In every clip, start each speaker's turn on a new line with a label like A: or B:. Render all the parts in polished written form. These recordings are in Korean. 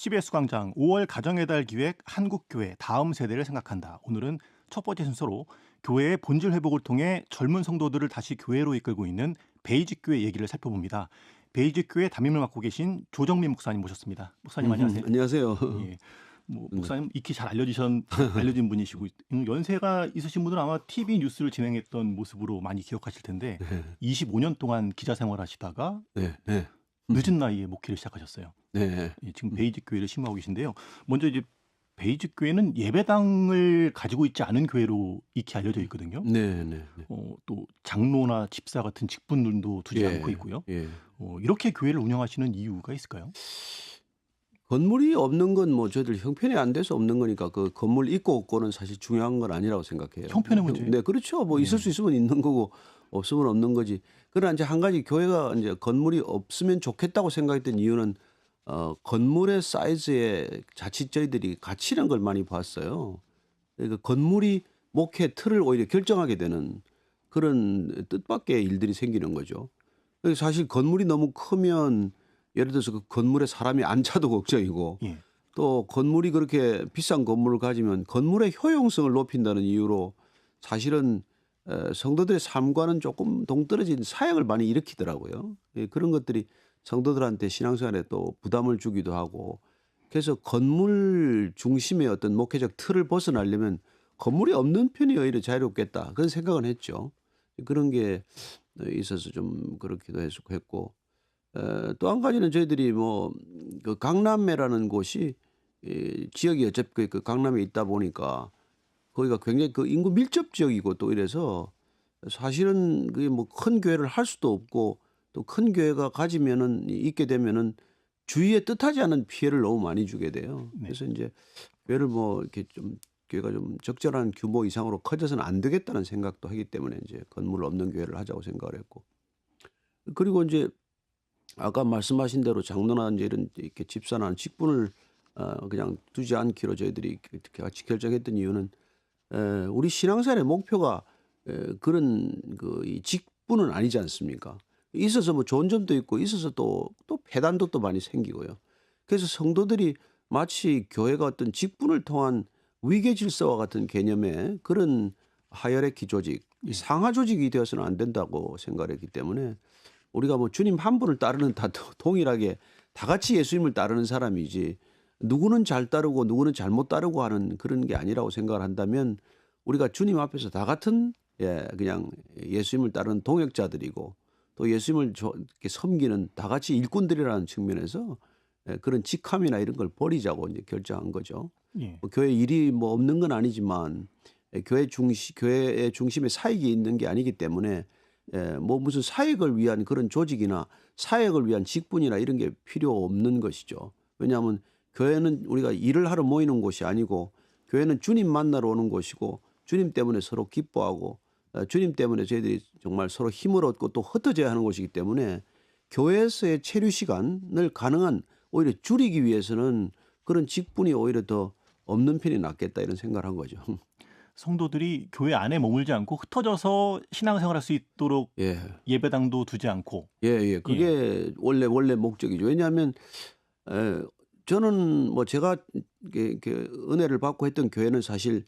A: CBS 광장 5월 가정의 달 기획 한국교회 다음 세대를 생각한다. 오늘은 첫 번째 순서로 교회의 본질 회복을 통해 젊은 성도들을 다시 교회로 이끌고 있는 베이직 교회 얘기를 살펴봅니다. 베이직 교회 담임을 맡고 계신 조정민 목사님 모셨습니다. 목사님 안녕하세요.
B: 안녕하세요.
A: 예.
B: 네.
A: 목사님 익히 잘 알려진 분이시고 연세가 있으신 분들은 아마 TV 뉴스를 진행했던 모습으로 많이 기억하실 텐데
B: 네.
A: 25년 동안 기자 생활하시다가
B: 네. 네.
A: 늦은 나이에 목회를 시작하셨어요.
B: 네.
A: 예, 지금 베이직 교회를 심호하고 계신데요. 먼저 이제 베이직 교회는 예배당을 가지고 있지 않은 교회로 익히 알려져 있거든요.
B: 네. 네. 네.
A: 또 장로나 집사 같은 직분들도 두지 않고 있고요.
B: 예.
A: 이렇게 교회를 운영하시는 이유가 있을까요?
B: 건물이 없는 건 뭐 저희들 형편이 안 돼서 없는 거니까 그 건물 있고 없고는 사실 중요한 건 아니라고 생각해요.
A: 형편의 문제.
B: 네, 그렇죠. 뭐 있을 수 있으면 있는 거고 없으면 없는 거지. 그러나 이제 한 가지 교회가 이제 건물이 없으면 좋겠다고 생각했던 이유는 건물의 사이즈에 자칫 저희들이 가치라는 걸 많이 봤어요. 그러니까 건물이 목회 틀을 오히려 결정하게 되는 그런 뜻밖의 일들이 생기는 거죠. 그래서 사실 건물이 너무 크면 예를 들어서 그 건물에 사람이 앉아도 걱정이고
A: 예.
B: 또 건물이 그렇게 비싼 건물을 가지면 건물의 효용성을 높인다는 이유로 사실은 성도들의 삶과는 조금 동떨어진 사역을 많이 일으키더라고요. 예, 그런 것들이 성도들한테 신앙생활에 또 부담을 주기도 하고 그래서 건물 중심의 어떤 목회적 틀을 벗어나려면 건물이 없는 편이 오히려 자유롭겠다 그런 생각은 했죠. 그런 게 있어서 좀 그렇기도 했고 또 한 가지는 저희들이 뭐 그 강남매라는 곳이 지역이 어차피 그 강남에 있다 보니까 거기가 굉장히 그 인구 밀접 지역이고 또 이래서 사실은 그게 뭐 큰 교회를 할 수도 없고 또 큰 교회가 가지면은 있게 되면은 주위에 뜻하지 않은 피해를 너무 많이 주게 돼요.
A: 네.
B: 그래서 이제 교회를 뭐 이렇게 좀 교회가 좀 적절한 규모 이상으로 커져서는 안 되겠다는 생각도 하기 때문에 이제 건물 없는 교회를 하자고 생각을 했고 그리고 이제 아까 말씀하신 대로 장로나 이제 이런 이렇게 집사나 직분을 그냥 두지 않기로 저희들이 같이 결정했던 이유는 우리 신앙생활의 목표가 그런 그 이 직분은 아니지 않습니까? 있어서 뭐 좋은 점도 있고 있어서 또 폐단도 또 많이 생기고요. 그래서 성도들이 마치 교회가 어떤 직분을 통한 위계 질서와 같은 개념의 그런 하이어레키 조직, 상하 조직이 되어서는 안 된다고 생각했기 때문에 우리가 뭐 주님 한 분을 따르는 다 동일하게 다 같이 예수님을 따르는 사람이지 누구는 잘 따르고 누구는 잘못 따르고 하는 그런 게 아니라고 생각을 한다면 우리가 주님 앞에서 다 같은 그냥 예수님을 따르는 동역자들이고 또 예수님을 이렇게 섬기는 다 같이 일꾼들이라는 측면에서 그런 직함이나 이런 걸 버리자고 이제 결정한 거죠.
A: 예.
B: 뭐 교회 일이 뭐 없는 건 아니지만 교회의 중심에 사익이 있는 게 아니기 때문에 뭐 무슨 사익을 위한 그런 조직이나 사역을 위한 직분이나 이런 게 필요 없는 것이죠. 왜냐하면 교회는 우리가 일을 하러 모이는 곳이 아니고 교회는 주님 만나러 오는 곳이고 주님 때문에 서로 기뻐하고 주님 때문에 저희들이 정말 서로 힘을 얻고 또 흩어져야 하는 곳이기 때문에 교회에서의 체류 시간을 가능한 오히려 줄이기 위해서는 그런 직분이 오히려 더 없는 편이 낫겠다 이런 생각을 한 거죠.
A: 성도들이 교회 안에 머물지 않고 흩어져서 신앙생활할 수 있도록 예배당도 두지 않고.
B: 그게 원래 목적이죠. 왜냐하면 저는 뭐 제가 이렇게 은혜를 받고 했던 교회는 사실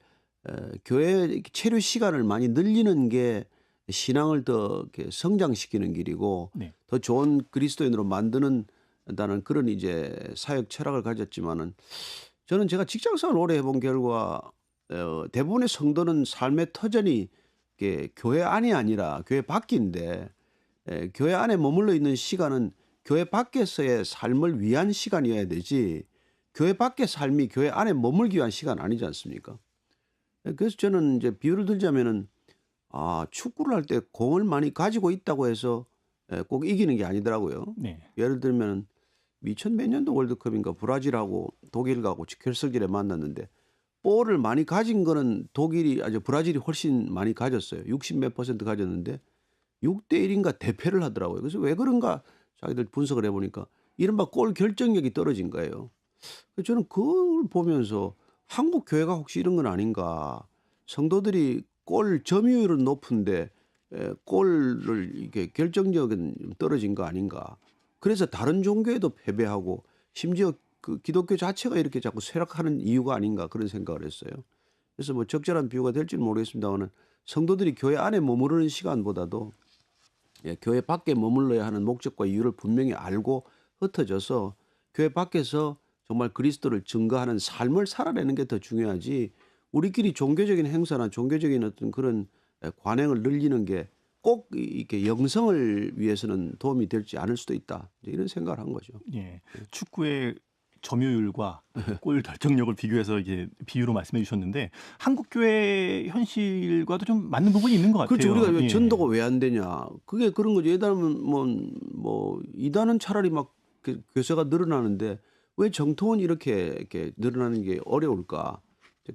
B: 교회 체류 시간을 많이 늘리는 게 신앙을 더 이렇게 성장시키는 길이고
A: 네.
B: 더 좋은 그리스도인으로 만드는 다는 그런 이제 사역 철학을 가졌지만은 저는 제가 직장생활을 오래 해본 결과 대부분의 성도는 삶의 터전이 교회 안이 아니라 교회 밖인데 교회 안에 머물러 있는 시간은 교회 밖에서의 삶을 위한 시간이어야 되지 교회 밖의 삶이 교회 안에 머물기 위한 시간 아니지 않습니까? 그래서 저는 이제 비유를 들자면은 축구를 할 때 공을 많이 가지고 있다고 해서 꼭 이기는 게 아니더라고요.
A: 네.
B: 예를 들면 2000 몇 년도 월드컵인가 브라질하고 독일하고 결승전에 만났는데 볼을 많이 가진 거는 브라질이 훨씬 많이 가졌어요. 60 몇 퍼센트 가졌는데 6대 1인가 대패를 하더라고요. 그래서 왜 그런가 자기들 분석을 해보니까 이른바 골 결정력이 떨어진 거예요. 그래서 저는 그걸 보면서 한국 교회가 혹시 이런 건 아닌가. 성도들이 골 점유율은 높은데 골을 이게 결정력은 떨어진 거 아닌가. 그래서 다른 종교에도 패배하고 심지어 그 기독교 자체가 이렇게 자꾸 쇠락하는 이유가 아닌가 그런 생각을 했어요. 그래서 뭐 적절한 비유가 될지는 모르겠습니다만은 성도들이 교회 안에 머무르는 시간보다도 교회 밖에 머물러야 하는 목적과 이유를 분명히 알고 흩어져서 교회 밖에서 정말 그리스도를 증거하는 삶을 살아내는 게 더 중요하지 우리끼리 종교적인 행사나 종교적인 어떤 그런 관행을 늘리는 게 꼭 이렇게 영성을 위해서는 도움이 되지 않을 수도 있다. 이런 생각을 한 거죠.
A: 예. 축구의 점유율과 골 결정력을 비교해서 이제 비유로 말씀해 주셨는데 한국 교회 현실과도 좀 맞는 부분이 있는 것 같아요.
B: 그렇죠. 우리가 왜
A: 예.
B: 전도가 왜 안 되냐. 그게 그런 거죠. 예단은 뭐 이단은 차라리 막 교세가 늘어나는데 왜 정통은 이렇게 늘어나는 게 어려울까.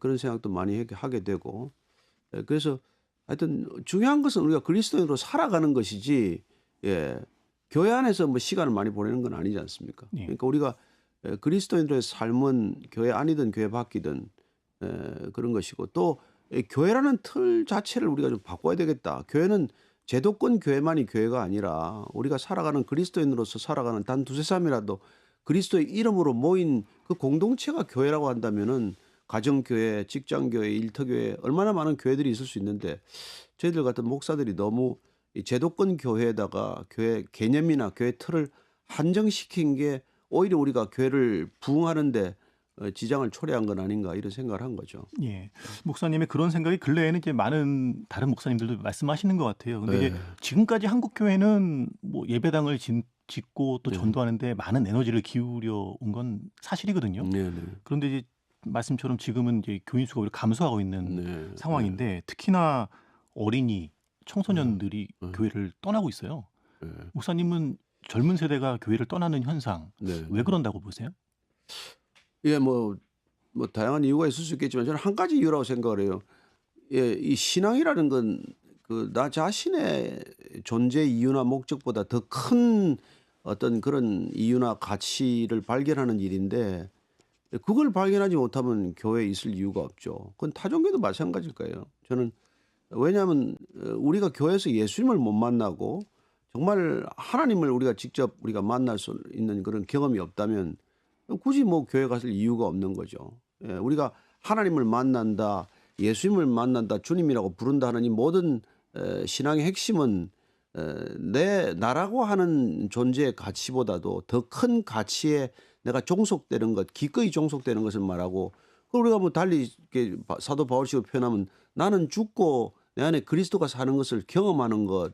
B: 그런 생각도 많이 하게 되고. 그래서 하여튼 중요한 것은 우리가 그리스도인으로 살아가는 것이지 교회 안에서 뭐 시간을 많이 보내는 건 아니지 않습니까?
A: 예.
B: 그러니까 우리가 그리스도인들의 삶은 교회 안이든 교회 밖이든 그런 것이고 또 교회라는 틀 자체를 우리가 좀 바꿔야 되겠다. 교회는 제도권 교회만이 교회가 아니라 우리가 살아가는 그리스도인으로서 살아가는 단 두세 사람이라도 그리스도의 이름으로 모인 그 공동체가 교회라고 한다면은 가정교회, 직장교회, 일터교회 얼마나 많은 교회들이 있을 수 있는데 저희들 같은 목사들이 너무 이 제도권 교회에다가 교회 개념이나 교회 틀을 한정시킨 게 오히려 우리가 교회를 부흥하는데 지장을 초래한 건 아닌가 이런 생각을 한 거죠.
A: 예. 목사님의 그런 생각이 근래에는 이제 많은 다른 목사님들도 말씀하시는 것 같아요. 근데 이제 지금까지 한국 교회는 뭐 예배당을 짓고 또
B: 네.
A: 전도하는데 많은 에너지를 기울여 온 건 사실이거든요.
B: 네, 네.
A: 그런데 이제 말씀처럼 지금은 이제 교인 수가 오히려 감소하고 있는
B: 네.
A: 상황인데 특히나 어린이, 청소년들이 교회를 떠나고 있어요.
B: 네.
A: 목사님은 젊은 세대가 교회를 떠나는 현상
B: 네.
A: 왜 그런다고 보세요?
B: 예, 뭐 다양한 이유가 있을 수 있겠지만 저는 한 가지 이유라고 생각을 해요. 예, 이 신앙이라는 건 그 나 자신의 존재 이유나 목적보다 더 큰 어떤 그런 이유나 가치를 발견하는 일인데 그걸 발견하지 못하면 교회에 있을 이유가 없죠. 그건 타종교도 마찬가지일 거예요. 저는 왜냐하면 우리가 교회에서 예수님을 못 만나고 정말 하나님을 우리가 직접 우리가 만날 수 있는 그런 경험이 없다면 굳이 뭐 교회 갔을 이유가 없는 거죠. 예, 우리가 하나님을 만난다, 예수님을 만난다, 주님이라고 부른다 하는 이 모든 신앙의 핵심은 나라고 하는 존재의 가치보다도 더 큰 가치에 내가 종속되는 것, 기꺼이 종속되는 것을 말하고 그걸 우리가 뭐 달리 이렇게 사도 바울식으로 표현하면 나는 죽고 내 안에 그리스도가 사는 것을 경험하는 것,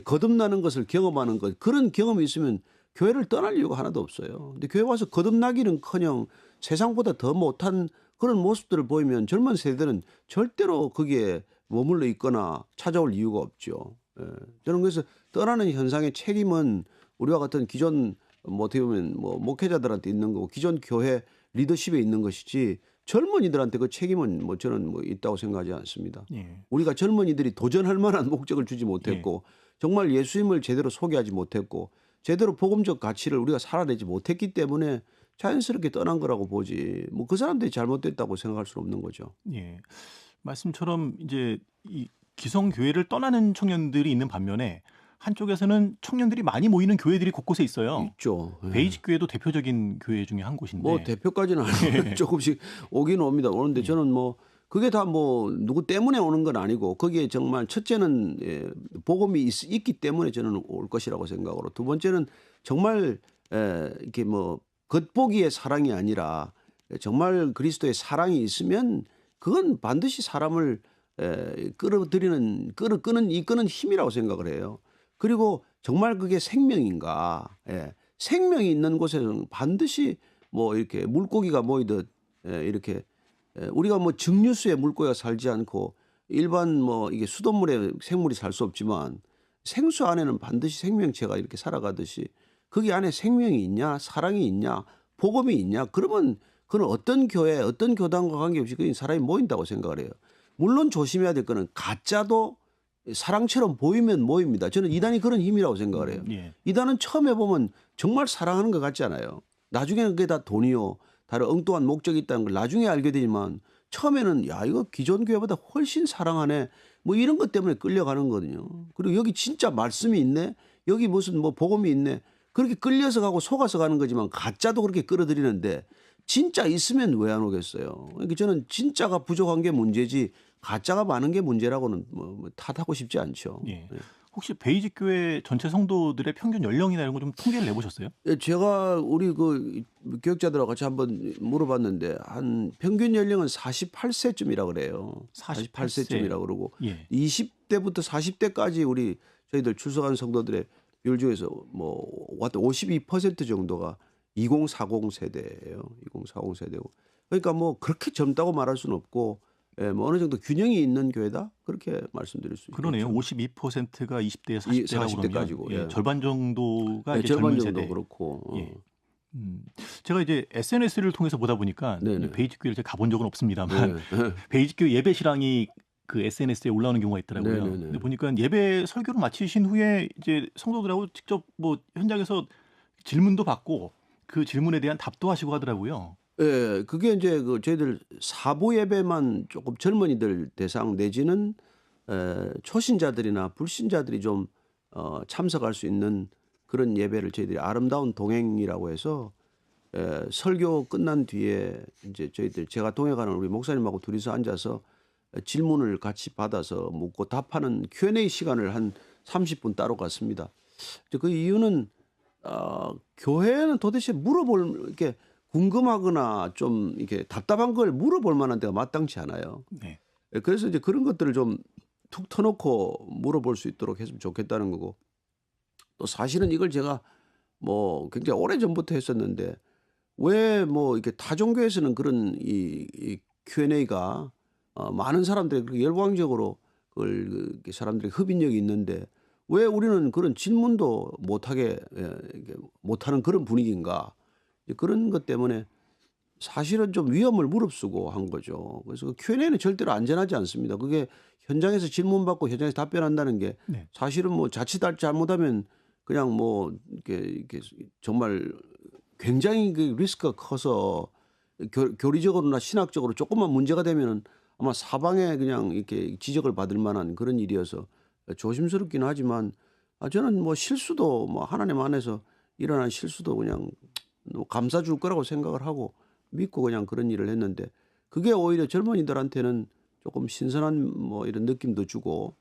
B: 거듭나는 것을 경험하는 것 그런 경험이 있으면 교회를 떠날 이유가 하나도 없어요. 근데 교회 와서 거듭나기는커녕 세상보다 더 못한 그런 모습들을 보이면 젊은 세대는 절대로 거기에 머물러 있거나 찾아올 이유가 없죠. 저는 그래서 떠나는 현상의 책임은 우리와 같은 기존 뭐 어떻게 보면 뭐 목회자들한테 있는 거고 기존 교회 리더십에 있는 것이지 젊은이들한테 그 책임은 뭐 저는 뭐 있다고 생각하지 않습니다.
A: 예.
B: 우리가 젊은이들이 도전할 만한 목적을 주지 못했고 정말 예수님을 제대로 소개하지 못했고 제대로 복음적 가치를 우리가 살아내지 못했기 때문에 자연스럽게 떠난 거라고 보지 뭐 그 사람들이 잘못됐다고 생각할 수는 없는 거죠.
A: 예. 말씀처럼 이제 이 기성 교회를 떠나는 청년들이 있는 반면에 한쪽에서는 청년들이 많이 모이는 교회들이 곳곳에 있어요.
B: 있죠.
A: 베이직 교회도 대표적인 교회 중에 한 곳인데.
B: 뭐 대표까지는 아니고 조금씩 오긴 옵니다. 오는데 저는 뭐 그게 다 뭐 누구 때문에 오는 건 아니고 거기에 정말 첫째는 복음이 있기 때문에 저는 올 것이라고 생각으로 두 번째는 정말 이렇게 뭐 겉보기의 사랑이 아니라 정말 그리스도의 사랑이 있으면 그건 반드시 사람을 이끄는 힘이라고 생각을 해요. 그리고 정말 그게 생명인가? 생명이 있는 곳에서는 반드시 뭐 이렇게 물고기가 모이듯 이렇게 우리가 뭐 증류수에 물고기가 살지 않고 일반 뭐 이게 수돗물에 생물이 살 수 없지만 생수 안에는 반드시 생명체가 이렇게 살아가듯이 거기 안에 생명이 있냐, 사랑이 있냐, 복음이 있냐? 그러면 그건 어떤 교회, 어떤 교단과 관계없이 그 사람이 모인다고 생각을 해요. 물론 조심해야 될 거는 가짜도 사랑처럼 보이면 모입니다. 저는 이단이 그런 힘이라고 생각을 해요. 이단은 처음에 보면 정말 사랑하는 것 같지 않아요. 나중에는 그게 다 돈이요. 다른 엉뚱한 목적이 있다는 걸 나중에 알게 되지만 처음에는 야 이거 기존 교회보다 훨씬 사랑하네. 뭐 이런 것 때문에 끌려가는 거거든요. 그리고 여기 진짜 말씀이 있네. 여기 무슨 뭐 복음이 있네. 그렇게 끌려서 가고 속아서 가는 거지만 가짜도 그렇게 끌어들이는데 진짜 있으면 왜 안 오겠어요. 그러니까 저는 진짜가 부족한 게 문제지 가짜가 많은 게 문제라고는 뭐 탓하고 싶지 않죠.
A: 예.
B: 예.
A: 혹시 베이직 교회 전체 성도들의 평균 연령이나 이런 거 좀 통계를 내보셨어요?
B: 예, 제가 우리 그 교육자들하고 같이 한번 물어봤는데 한 평균 연령은 48세쯤이라 그래요. 48세쯤이라 그러고
A: 예.
B: 20대부터 40대까지 우리 저희들 출석한 성도들의 비율 중에서 뭐 52% 정도가 2040 세대예요. 2040 세대고. 그러니까 뭐 그렇게 젊다고 말할 수는 없고 예, 뭐 어느 정도 균형이 있는 교회다 그렇게 말씀드릴 수
A: 그러네요.
B: 있겠죠.
A: 52%가 20대,
B: 이
A: 40대라고
B: 40대
A: 그러면
B: 까지고
A: 예,
B: 예.
A: 절반 정도가
B: 예,
A: 이제
B: 절반
A: 젊은
B: 정도
A: 세대.
B: 그렇고.
A: 예. 제가 이제 SNS를 통해서 보다 보니까
B: 네네.
A: 베이직 교회를 제가 가본 적은 없습니다만
B: 네.
A: 베이직 교회 예배 실황이 그 SNS에 올라오는 경우가 있더라고요.
B: 네네네.
A: 근데 보니까 예배 설교를 마치신 후에 이제 성도들하고 직접 뭐 현장에서 질문도 받고 그 질문에 대한 답도 하시고 하더라고요.
B: 예. 그게 인제 그 저희들 사부 예배만 쪼끔 젊은이들 대상 내지는 초신자들이나 불신자들이 좀 참석할 수 있는 그런 예배를 저희들이 아름다운 동행이라고 해서 설교 끝난 뒤에 인제 저희들 제가 동행하는 우리 목사님하고 둘이서 앉아서 질문을 같이 받아서 묻고 답하는 Q&A 시간을 한 30분 따로 갖습니다. 이제 그 이유는 교회는 도대체 물어볼 이렇게 궁금하거나 좀 이렇게 답답한 걸 물어볼 만한 데가 마땅치 않아요.
A: 네.
B: 예, 그래서 이제 그런 것들을 좀 툭 터놓고 물어볼 수 있도록 했으면 좋겠다는 거고 또 사실은 이걸 제가 뭐 굉장히 오래전부터 했었는데 왜 뭐 이렇게 타 종교에서는 그런 이 Q&A가 많은 사람들이 그렇게 열광적으로 그걸 그 사람들이 흡인력이 있는데 왜 우리는 그런 질문도 못하게 이렇게 못하는 그런 분위기인가. 그런 것 때문에 사실은 좀 위험을 무릅쓰고 한 거죠. 그래서 그 Q&A는 절대로 안전하지 않습니다. 그게 현장에서 질문받고 현장에서 답변한다는 게
A: 네.
B: 사실은 뭐 자칫 잘못하면 그냥 뭐 이렇게 정말 굉장히 그 리스크가 커서 교리적으로나 신학적으로 조금만 문제가 되면은 아마 사방에 그냥 이렇게 지적을 받을 만한 그런 일이어서 조심스럽긴 하지만 저는 뭐 실수도 뭐 하나님 안에서 일어난 실수도 그냥 감싸 줄 거라고 생각을 하고 믿고 그냥 그런 일을 했는데 그게 오히려 젊은이들한테는 조금 신선한 뭐 이런 느낌도 주고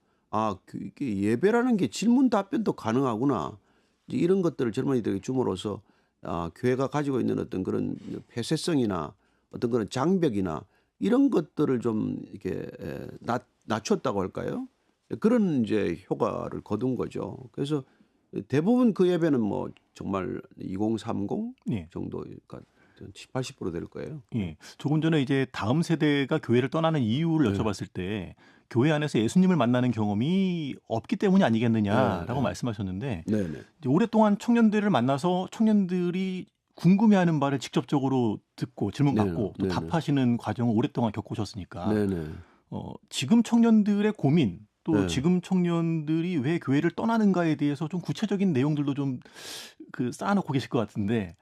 B: 이게 예배라는 게 질문 답변도 가능하구나. 이제 이런 것들을 젊은이들에게 줌으로써 교회가 가지고 있는 어떤 그런 폐쇄성이나 어떤 그런 장벽이나 이런 것들을 좀 이렇게 낮췄다고 할까요? 그런 이제 효과를 거둔 거죠. 그래서 대부분 그 예배는 뭐 정말 2030
A: 예.
B: 정도가 70, 80%될 거예요.
A: 예. 조금 전에 이제 다음 세대가 교회를 떠나는 이유를
B: 네.
A: 여쭤봤을 때 교회 안에서 예수님을 만나는 경험이 없기 때문이 아니겠느냐라고
B: 네.
A: 말씀하셨는데
B: 네네.
A: 이제 오랫동안 청년들을 만나서 청년들이 궁금해하는 바를 직접적으로 듣고 질문받고 또
B: 네네.
A: 답하시는 과정을 오랫동안 겪으셨으니까
B: 네네.
A: 지금 청년들의 고민 또
B: 네.
A: 지금 청년들이 왜 교회를 떠나는가에 대해서 좀 구체적인 내용들도 좀 그 쌓아놓고 계실 것 같은데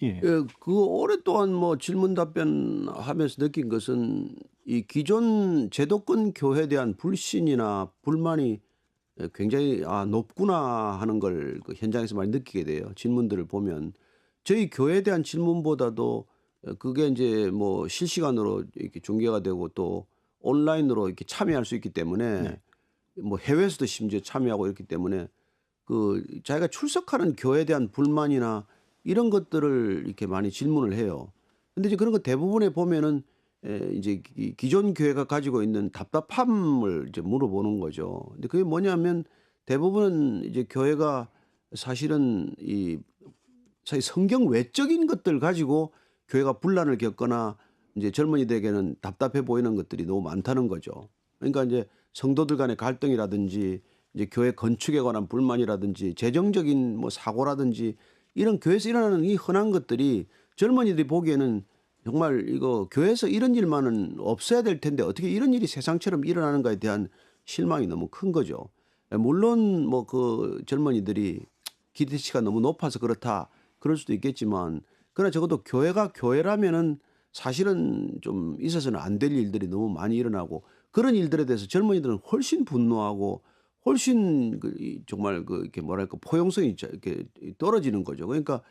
A: 예.
B: 예, 그 오랫동안 뭐 질문 답변하면서 느낀 것은 이 기존 제도권 교회에 대한 불신이나 불만이 굉장히 높구나 하는 걸 그 현장에서 많이 느끼게 돼요. 질문들을 보면 저희 교회에 대한 질문보다도 그게 이제 뭐 실시간으로 이렇게 중계가 되고 또 온라인으로 이렇게 참여할 수 있기 때문에
A: 네.
B: 뭐 해외에서도 심지어 참여하고 이렇기 때문에 그 자기가 출석하는 교회에 대한 불만이나 이런 것들을 이렇게 많이 질문을 해요. 근데 이제 그런 거 대부분에 보면은 이제 기존 교회가 가지고 있는 답답함을 이제 물어보는 거죠. 근데 그게 뭐냐면 대부분은 이제 교회가 사실은 사실 성경 외적인 것들 가지고 교회가 분란을 겪거나 이제 젊은이들에게는 답답해 보이는 것들이 너무 많다는 거죠. 그러니까 이제 성도들 간의 갈등이라든지 이제 교회 건축에 관한 불만이라든지 재정적인 뭐 사고라든지 이런 교회에서 일어나는 이 흔한 것들이 젊은이들이 보기에는 정말 이거 교회에서 이런 일만은 없어야 될 텐데 어떻게 이런 일이 세상처럼 일어나는가에 대한 실망이 너무 큰 거죠. 물론 뭐 그 젊은이들이 기대치가 너무 높아서 그렇다 그럴 수도 있겠지만 그러나 적어도 교회가 교회라면은 사실은 좀 있어서는 안 될 일들이 너무 많이 일어나고 그런 일들에 대해서 젊은이들은 훨씬 분노하고 훨씬 정말 이렇게 뭐랄까 포용성이 이렇게 떨어지는 거죠. 그러니까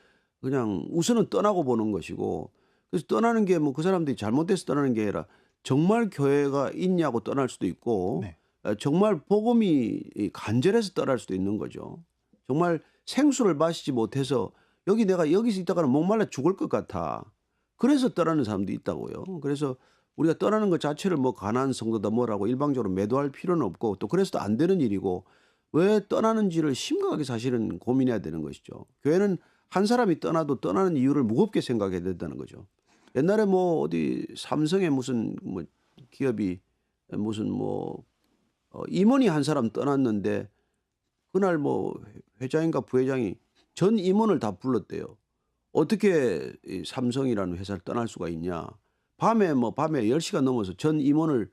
B: 그냥 우선은 떠나고 보는 것이고, 그래서 떠나는 게 뭐 그 사람들이 잘못돼서 떠나는 게 아니라 정말 교회가 있냐고 떠날 수도 있고,
A: 네.
B: 정말 복음이 간절해서 떠날 수도 있는 거죠. 정말 생수를 마시지 못해서 내가 여기서 있다가는 목말라 죽을 것 같아. 그래서 떠나는 사람도 있다고요. 그래서 우리가 떠나는 것 자체를 뭐 가난한 성도다 뭐라고 일방적으로 매도할 필요는 없고, 또 그래서도 안 되는 일이고, 왜 떠나는지를 심각하게 사실은 고민해야 되는 것이죠. 교회는 한 사람이 떠나도 떠나는 이유를 무겁게 생각해야 된다는 거죠. 옛날에 뭐 어디 삼성의 무슨 뭐 기업이 무슨 뭐 임원이 한 사람 떠났는데, 그날 뭐 회장인가 부회장이 전 임원을 다 불렀대요. 어떻게 이 삼성이라는 회사를 떠날 수가 있냐. 밤에 10시가 넘어서 전 임원을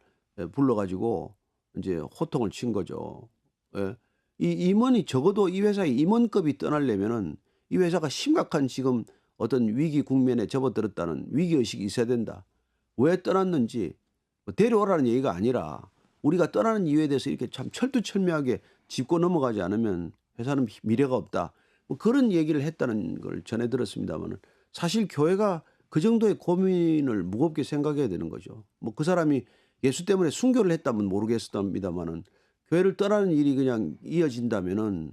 B: 불러가지고 이제 호통을 친 거죠. 예. 이 임원이 적어도 이 회사의 임원급이 떠나려면은 이 회사가 심각한 지금 어떤 위기 국면에 접어들었다는 위기의식이 있어야 된다. 왜 떠났는지 뭐 데려오라는 얘기가 아니라 우리가 떠나는 이유에 대해서 이렇게 참 철두철미하게 짚고 넘어가지 않으면 회사는 미래가 없다. 뭐 그런 얘기를 했다는 걸 전해 들었습니다만은, 사실 교회가 그 정도의 고민을 무겁게 생각해야 되는 거죠. 뭐 그 사람이 예수 때문에 순교를 했다면 모르겠습니다만은, 교회를 떠나는 일이 그냥 이어진다면은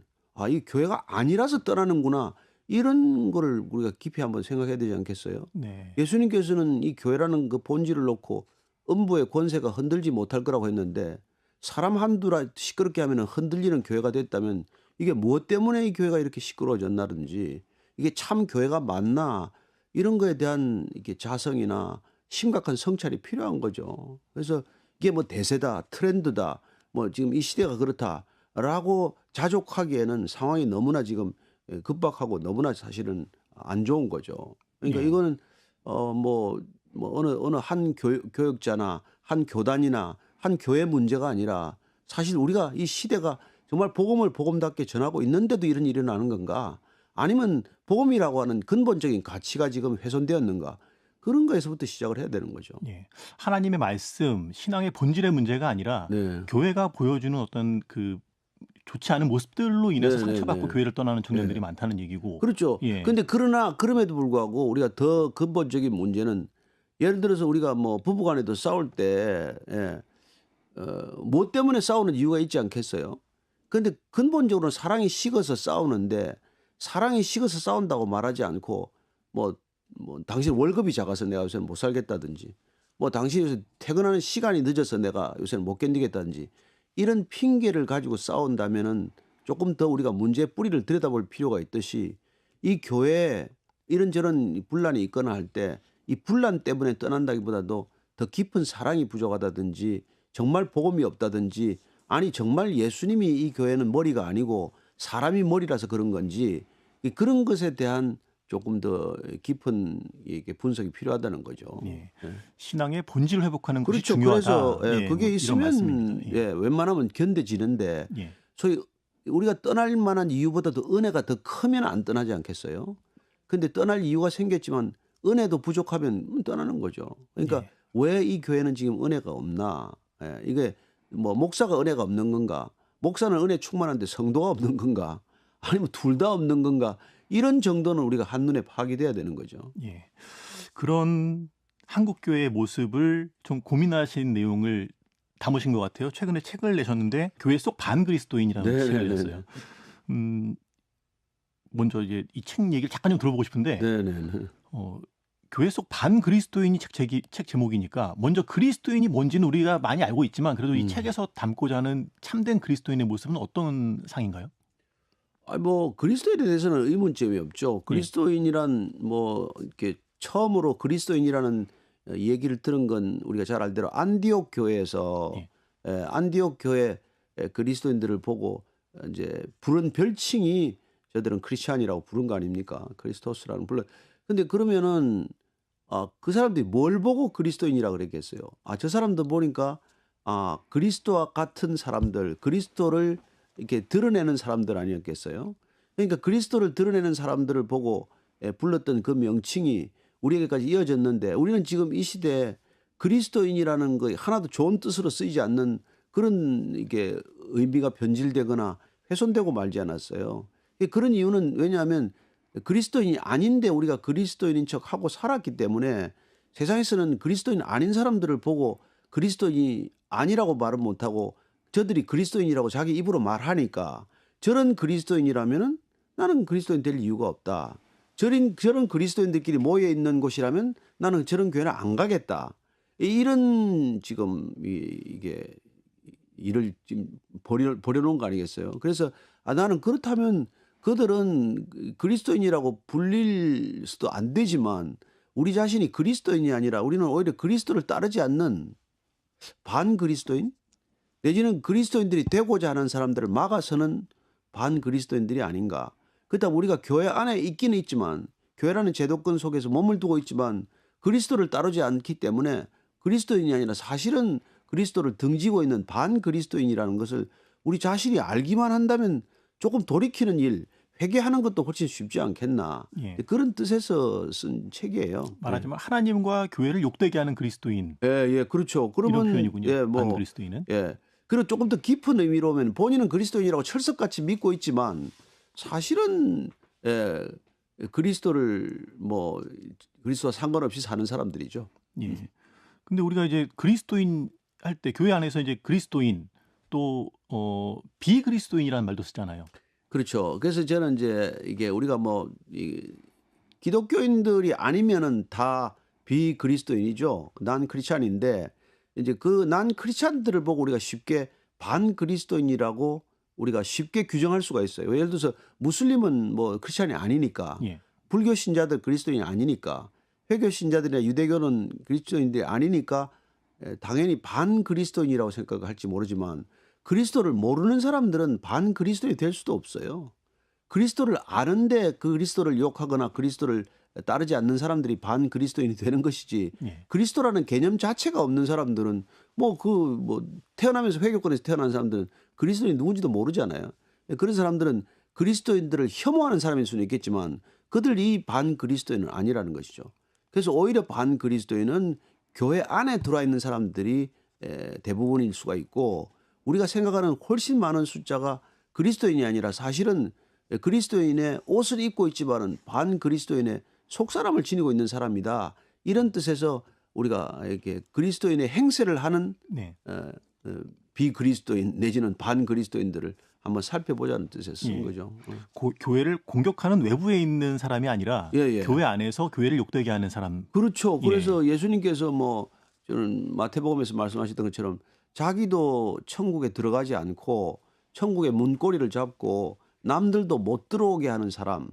B: 이 교회가 아니라서 떠나는구나. 이런 거를 우리가 깊이 한번 생각해야 되지 않겠어요?
A: 네.
B: 예수님께서는 이 교회라는 그 본질을 놓고 음부의 권세가 흔들지 못할 거라고 했는데, 사람 한두라 시끄럽게 하면 흔들리는 교회가 됐다면 이게 무엇 때문에 이 교회가 이렇게 시끄러워졌나든지, 이게 참 교회가 맞나, 이런 거에 대한 이게 자성이나 심각한 성찰이 필요한 거죠. 그래서 이게 뭐 대세다, 트렌드다, 뭐 지금 이 시대가 그렇다라고 자족하기에는 상황이 너무나 지금 급박하고 너무나 사실은 안 좋은 거죠. 그러니까
A: 예.
B: 이거는 어느 한 교육자나 한 교단이나 한 교회 문제가 아니라, 사실 우리가 이 시대가 정말 복음을 복음답게 전하고 있는데도 이런 일이 일어나는 건가? 아니면 복음이라고 하는 근본적인 가치가 지금 훼손되었는가? 그런 거에서부터 시작을 해야 되는 거죠.
A: 예. 하나님의 말씀, 신앙의 본질의 문제가 아니라
B: 네.
A: 교회가 보여주는 어떤 그 좋지 않은 모습들로 인해서 상처받고
B: 네네네.
A: 교회를 떠나는 청년들이
B: 네.
A: 많다는 얘기고.
B: 그렇죠.
A: 예.
B: 근데 그러나 그럼에도 불구하고 우리가 더 근본적인 문제는, 예를 들어서 우리가 뭐 부부 간에도 싸울 때 뭐 때문에 싸우는 이유가 있지 않겠어요? 근데 근본적으로는 사랑이 식어서 싸우는데, 사랑이 식어서 싸운다고 말하지 않고 뭐 당신 월급이 작아서 내가 요새는 못 살겠다든지, 뭐 당신이 요새 퇴근하는 시간이 늦어서 내가 요새는 못 견디겠다든지, 이런 핑계를 가지고 싸운다면은 조금 더 우리가 문제의 뿌리를 들여다볼 필요가 있듯이, 이 교회에 이런저런 분란이 있거나 할 때 이 분란 때문에 떠난다기보다도 더 깊은 사랑이 부족하다든지, 정말 복음이 없다든지, 아니 정말 예수님이 이 교회는 머리가 아니고 사람이 머리라서 그런 건지, 그런 것에 대한 조금 더 깊은 이게 분석이 필요하다는 거죠.
A: 예.
B: 예.
A: 신앙의 본질을 회복하는 것이
B: 그렇죠.
A: 중요하다.
B: 그래서
A: 예.
B: 그게
A: 뭐 이런 말씀입니다.
B: 있으면
A: 예.
B: 웬만하면 견뎌지는데,
A: 예.
B: 소위 우리가 떠날 만한 이유보다도 은혜가 더 크면 안 떠나지 않겠어요? 근데 떠날 이유가 생겼지만 은혜도 부족하면 떠나는 거죠. 그러니까
A: 예.
B: 왜 이 교회는 지금 은혜가 없나? 이게 뭐 목사가 은혜가 없는 건가? 목사는 은혜 충만한데 성도가 없는 건가? 아니면 둘 다 없는 건가? 이런 정도는 우리가 한눈에 파악돼야 되는 거죠.
A: 예. 그런 한국 교회의 모습을 좀 고민하신 내용을 담으신 것 같아요. 최근에 책을 내셨는데 교회 속 반그리스도인이라는 책을
B: 네네네.
A: 내셨어요. 먼저 이제 이 책 얘기를 잠깐 좀 들어보고 싶은데
B: 네네네.
A: 교회 속 반그리스도인이 책 제목이니까 먼저 그리스도인이 뭔지는 우리가 많이 알고 있지만 그래도 이 책에서 담고자 하는 참된 그리스도인의 모습은 어떤 상인가요?
B: 뭐 그리스도인에 대해서는 의문점이 없죠.
A: 예.
B: 그리스도인이란 뭐 이렇게 처음으로 그리스도인이라는 얘기를 들은 건 우리가 잘 알대로 안디옥 교회에서
A: 예.
B: 안디옥 교회 그리스도인들을 보고 이제 부른 별칭이, 저들은 크리스찬이라고 부른 거 아닙니까? 크리스토스라는 불러. 근데 그러면은 그 사람들이 뭘 보고 그리스도인이라 그랬겠어요? 저 사람들 보니까 그리스도와 같은 사람들, 그리스도를 이렇게 드러내는 사람들 아니었겠어요? 그러니까 그리스도를 드러내는 사람들을 보고 불렀던 그 명칭이 우리에게까지 이어졌는데, 우리는 지금 이 시대에 그리스도인이라는 거 하나도 좋은 뜻으로 쓰이지 않는 그런 이게 의미가 변질되거나 훼손되고 말지 않았어요. 그런 이유는 왜냐하면 그리스도인이 아닌데 우리가 그리스도인인 척하고 살았기 때문에 세상에서는 그리스도인 아닌 사람들을 보고 그리스도인이 아니라고 말은 못하고 저들이 그리스도인이라고 자기 입으로 말하니까 저런 그리스도인이라면은 나는 그리스도인 될 이유가 없다. 저런 그리스도인들끼리 모여 있는 곳이라면 나는 저런 교회는 안 가겠다. 이런 지금 이게 일을 지금 버려놓은 거 아니겠어요? 그래서 나는 그렇다면 그들은 그리스도인이라고 불릴 수도 안 되지만 우리 자신이 그리스도인이 아니라 우리는 오히려 그리스도를 따르지 않는 반그리스도인 내지는 그리스도인들이 되고자 하는 사람들을 막아서는 반그리스도인들이 아닌가. 그렇다면 우리가 교회 안에 있기는 있지만 교회라는 제도권 속에서 몸을 두고 있지만 그리스도를 따르지 않기 때문에 그리스도인이 아니라 사실은 그리스도를 등지고 있는 반그리스도인이라는 것을 우리 자신이 알기만 한다면 조금 돌이키는 일, 회개하는 것도 훨씬 쉽지 않겠나.
A: 예.
B: 그런 뜻에서 쓴 책이에요.
A: 말하자면 하나님과 교회를 욕되게 하는 그리스도인
B: 예, 그렇죠.
A: 이런
B: 그러면
A: 표현이군요. 반그리스도인은.
B: 그리고 조금 더 깊은 의미로 보면 본인은 그리스도인이라고 철석같이 믿고 있지만 사실은 그리스도를 그리스도와 상관없이 사는 사람들이죠.
A: 예. 근데 우리가 이제 그리스도인 할 때 교회 안에서 이제 그리스도인 또 비그리스도인이라는 말도 쓰잖아요.
B: 그렇죠. 그래서 저는 이제 이게 우리가 기독교인들이 아니면은 다 비그리스도인이죠. 난 크리스찬인데 이제 그 난 크리스찬들을 보고 우리가 쉽게 반그리스도인이라고 우리가 쉽게 규정할 수가 있어요. 예를 들어서 무슬림은 크리스찬이 아니니까
A: 예.
B: 불교 신자들 그리스도인이 아니니까 회교 신자들이나 유대교는 그리스도인들이 아니니까 당연히 반그리스도인이라고 생각을 할지 모르지만 그리스도를 모르는 사람들은 반그리스도인이 될 수도 없어요. 그리스도를 아는데 그리스도를 욕하거나 그리스도를 따르지 않는 사람들이 반그리스도인이 되는 것이지
A: 예.
B: 그리스도라는 개념 자체가 없는 사람들은 태어나면서 회교권에서 태어난 사람들은 그리스도인이 누군지도 모르잖아요. 그런 사람들은 그리스도인들을 혐오하는 사람일 수는 있겠지만 그들이 반그리스도인은 아니라는 것이죠. 그래서 오히려 반그리스도인은 교회 안에 들어와 있는 사람들이 대부분일 수가 있고 우리가 생각하는 훨씬 많은 숫자가 그리스도인이 아니라 사실은 그리스도인의 옷을 입고 있지만은 반그리스도인의 속사람을 지니고 있는 사람이다. 이런 뜻에서 우리가 이렇게 그리스도인의 행세를 하는
A: 네.
B: 비그리스도인 내지는 반그리스도인들을 한번 살펴보자는 뜻에서 쓴
A: 예.
B: 거죠.
A: 교회를 공격하는 외부에 있는 사람이 아니라
B: 예.
A: 교회 안에서 교회를 욕되게 하는 사람.
B: 그렇죠.
A: 예.
B: 그래서 예수님께서 저는 마태복음에서 말씀하셨던 것처럼 자기도 천국에 들어가지 않고 천국의 문고리를 잡고 남들도 못 들어오게 하는 사람.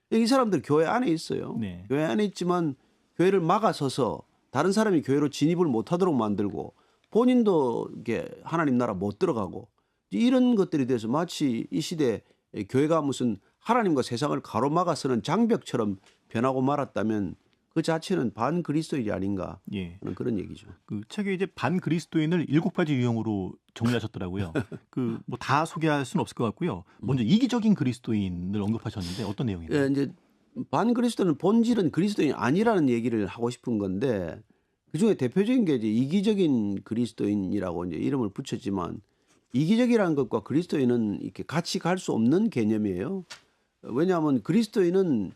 B: 이 사람들 교회 안에 있어요.
A: 네.
B: 교회 안에 있지만 교회를 막아서서 다른 사람이 교회로 진입을 못하도록 만들고 본인도 이게 하나님 나라 못 들어가고 이런 것들에 대해서 마치 이 시대에 교회가 무슨 하나님과 세상을 가로막아 서는 장벽처럼 변하고 말았다면 그 자체는 반그리스도인이 아닌가
A: 예.
B: 하는 그런 얘기죠.
A: 그 책에 이제 반그리스도인을 7가지 유형으로 정리하셨더라고요. 다 소개할 수는 없을 것 같고요. 먼저 이기적인 그리스도인을 언급하셨는데 어떤 내용이나요?
B: 예, 이제 반그리스도는 본질은 그리스도인이 아니라는 얘기를 하고 싶은 건데 그중에 대표적인 게 이제 이기적인 그리스도인이라고 이제 이름을 붙였지만 이기적이라는 것과 그리스도인은 이렇게 같이 갈 수 없는 개념이에요. 왜냐하면 그리스도인은